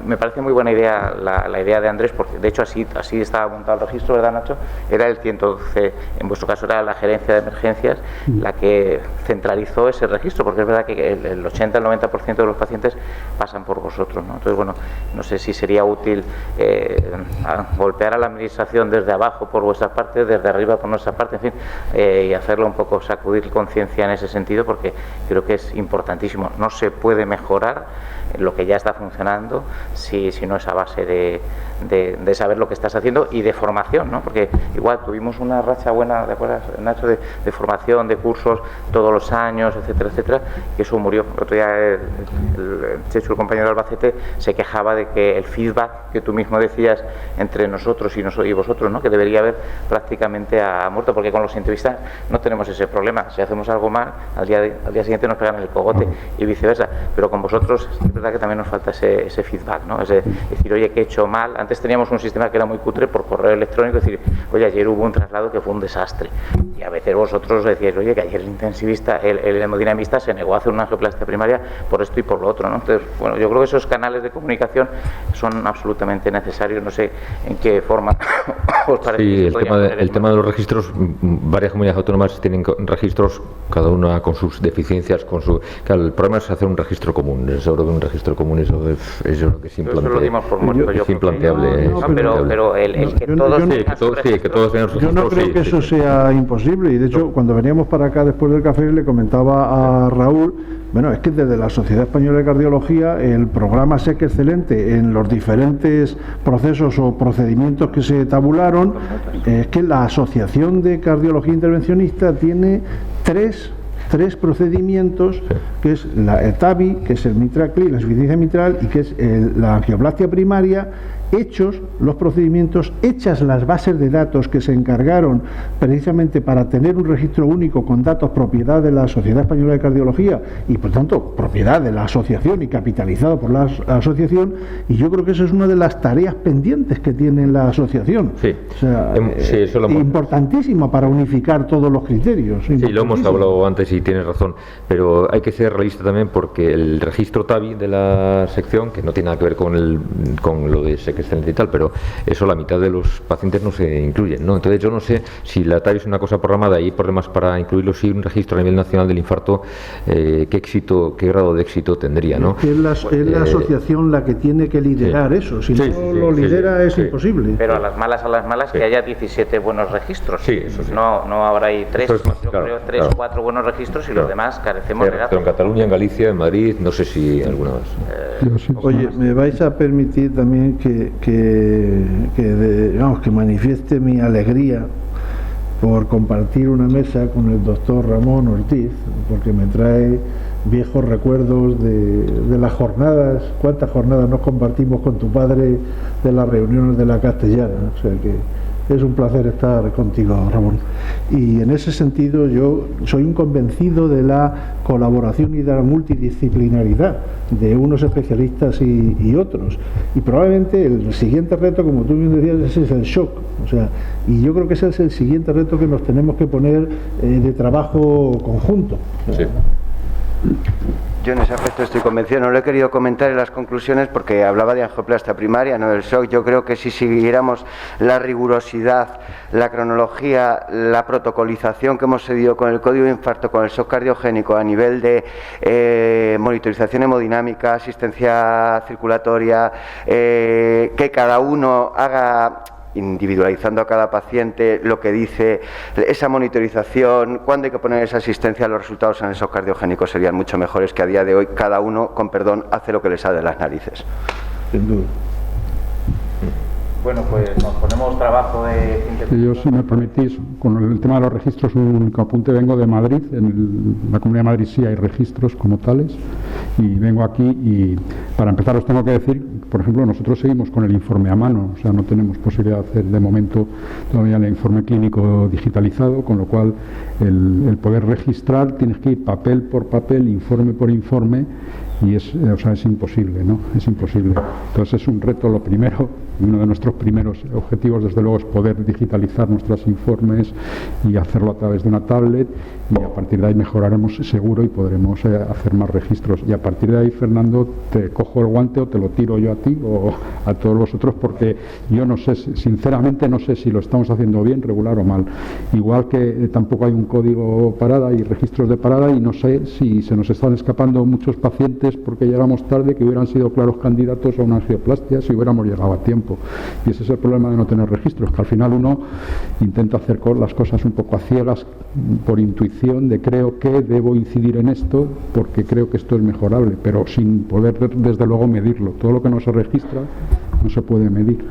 me parece muy buena idea la idea de Andrés, porque de hecho así estaba montado el registro, ¿verdad, Nacho? Era el 112, en vuestro caso era la gerencia de emergencias la que centralizó ese registro, porque es verdad que el 80, el 90% de los pacientes pasan por vosotros, ¿no? Entonces, bueno, no sé si sería útil golpear a la administración concienciación desde abajo por vuestra parte, desde arriba por nuestra parte, en fin, y hacerlo un poco, sacudir conciencia en ese sentido, porque creo que es importantísimo. No se puede mejorar lo que ya está funcionando si no es a base de saber lo que estás haciendo y de formación, ¿no? Porque igual tuvimos una racha buena, ¿te acuerdas, Nacho, de formación, de cursos todos los años, etcétera, etcétera, y eso murió. El otro día el Chechu, el compañero de Albacete, se quejaba de que el feedback que tú mismo decías entre nosotros y vosotros, ¿no? Que debería haber, prácticamente ha muerto, porque con los entrevistas no tenemos ese problema. Si hacemos algo mal, al día siguiente nos pegan el cogote y viceversa, pero con vosotros es verdad que también nos falta ese feedback, ¿no? Es decir, oye, que he hecho mal. Antes teníamos un sistema que era muy cutre por correo electrónico, es decir, oye, ayer hubo un traslado que fue un desastre, y a veces vosotros decíais, oye, que ayer el intensivista, el hemodinamista se negó a hacer una angioplastia primaria por esto y por lo otro, ¿no? Entonces, bueno, yo creo que esos canales de comunicación son absolutamente necesarios. No sé en qué forma os parece. Sí, el tema de los registros, varias comunidades autónomas tienen registros, cada una con sus deficiencias, claro, el problema es hacer un registro común. Seguro que un registro común eso creo que es implanteable. Pero el que todos vean sus registros. Yo no creo que eso sea imposible, y de hecho cuando veníamos para acá después del café le comentaba a Raúl, bueno, es que desde la Sociedad Española de Cardiología el programa SEC Excelente, en los diferentes procesos o procedimientos que se tabularon, es que la Asociación de Cardiología Intervencionista tiene tres procedimientos, que es el TAVI, que es el MitraClip, la insuficiencia mitral, y que es la angioplastia primaria, hechos los procedimientos, hechas las bases de datos que se encargaron precisamente para tener un registro único con datos propiedad de la Sociedad Española de Cardiología y por tanto propiedad de la asociación y capitalizado por la asociación, y yo creo que eso es una de las tareas pendientes que tiene la asociación. Sí, o sea, eso lo importantísimo para unificar todos los criterios. Sí, lo hemos hablado antes y tienes razón, pero hay que ser realista también, porque el registro TAVI de la sección, que no tiene nada que ver con lo de SEC Excelente y tal, pero eso la mitad de los pacientes no se incluyen, ¿no? Entonces yo no sé si la TAVI es una cosa programada y hay problemas para incluirlo, si un registro a nivel nacional del infarto, qué grado de éxito tendría, ¿no? Es la asociación la que tiene que liderar eso, si no lo lidera es imposible. Pero a las malas que haya 17 buenos registros. Sí, eso sí. No ahora hay 3, yo claro, creo 3 o 4 buenos registros y los demás carecemos de datos. En Cataluña, en Galicia, en Madrid, no sé si alguna más. Oye, me vais a permitir también que manifieste mi alegría por compartir una mesa con el doctor Ramón Ortiz, porque me trae viejos recuerdos de las jornadas. ¿Cuántas jornadas nos compartimos con tu padre de las reuniones de la Castellana? O sea que es un placer estar contigo, Ramón. Y en ese sentido yo soy un convencido de la colaboración y de la multidisciplinaridad de unos especialistas y otros. Y probablemente el siguiente reto, como tú bien decías, ese es el shock. O sea, y yo creo que ese es el siguiente reto que nos tenemos que poner de trabajo conjunto. Sí. Yo en ese aspecto estoy convencido, no lo he querido comentar en las conclusiones porque hablaba de angioplastia primaria, no del shock. Yo creo que si siguiéramos la rigurosidad, la cronología, la protocolización que hemos seguido con el código de infarto, con el shock cardiogénico a nivel de monitorización hemodinámica, asistencia circulatoria, que cada uno haga, individualizando a cada paciente, lo que dice esa monitorización, cuándo hay que poner esa asistencia, los resultados en esos cardiogénicos serían mucho mejores que a día de hoy cada uno, con perdón, hace lo que le sale de las narices. Sin duda. Bueno, pues nos ponemos trabajo de... Yo, si me permitís, con el tema de los registros, un único apunte. Vengo de Madrid, en la Comunidad de Madrid sí hay registros como tales, y vengo aquí y para empezar os tengo que decir, por ejemplo, nosotros seguimos con el informe a mano, o sea, no tenemos posibilidad de hacer de momento todavía el informe clínico digitalizado, con lo cual el poder registrar tienes que ir papel por papel, informe por informe, y es imposible, ¿no? Es imposible. Entonces es un reto, lo primero, uno de nuestros primeros objetivos, desde luego, es poder digitalizar nuestros informes y hacerlo a través de una tablet, y a partir de ahí mejoraremos seguro y podremos hacer más registros. Y a partir de ahí, Fernando, te cojo el guante o te lo tiro yo a ti o a todos vosotros, porque yo no sé, sinceramente no sé si lo estamos haciendo bien, regular o mal. Igual que tampoco hay un código parada y registros de parada, y no sé si se nos están escapando muchos pacientes pacientes porque llegamos tarde que hubieran sido claros candidatos a una angioplastia si hubiéramos llegado a tiempo. Y ese es el problema de no tener registros, que al final uno intenta hacer las cosas un poco a ciegas por intuición de creo que debo incidir en esto porque creo que esto es mejorable, pero sin poder desde luego medirlo. Todo lo que no se registra no se puede medir.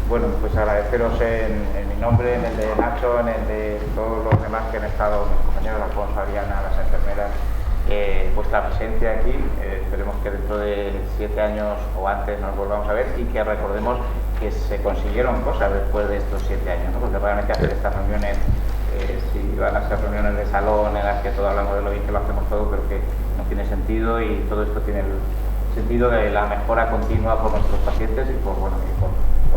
Bueno, pues agradeceros en mi nombre, en el de Nacho, en el de todos los demás que han estado, mis compañeros, Alfonso, Ariana, las enfermeras, vuestra presencia aquí. Esperemos que dentro de 7 años o antes nos volvamos a ver y que recordemos que se consiguieron cosas después de estos 7 años, ¿no? Porque realmente hacer estas reuniones, si van a ser reuniones de salón en las que todos hablamos de lo bien que lo hacemos todo, pero que no tiene sentido, y todo esto tiene el sentido de la mejora continua por nuestros pacientes y por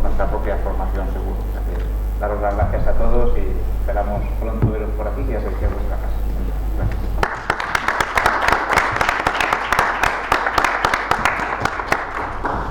nuestra propia formación, seguro. O sea que daros las gracias a todos y esperamos pronto veros por aquí y a seguir vuestra casa. Gracias.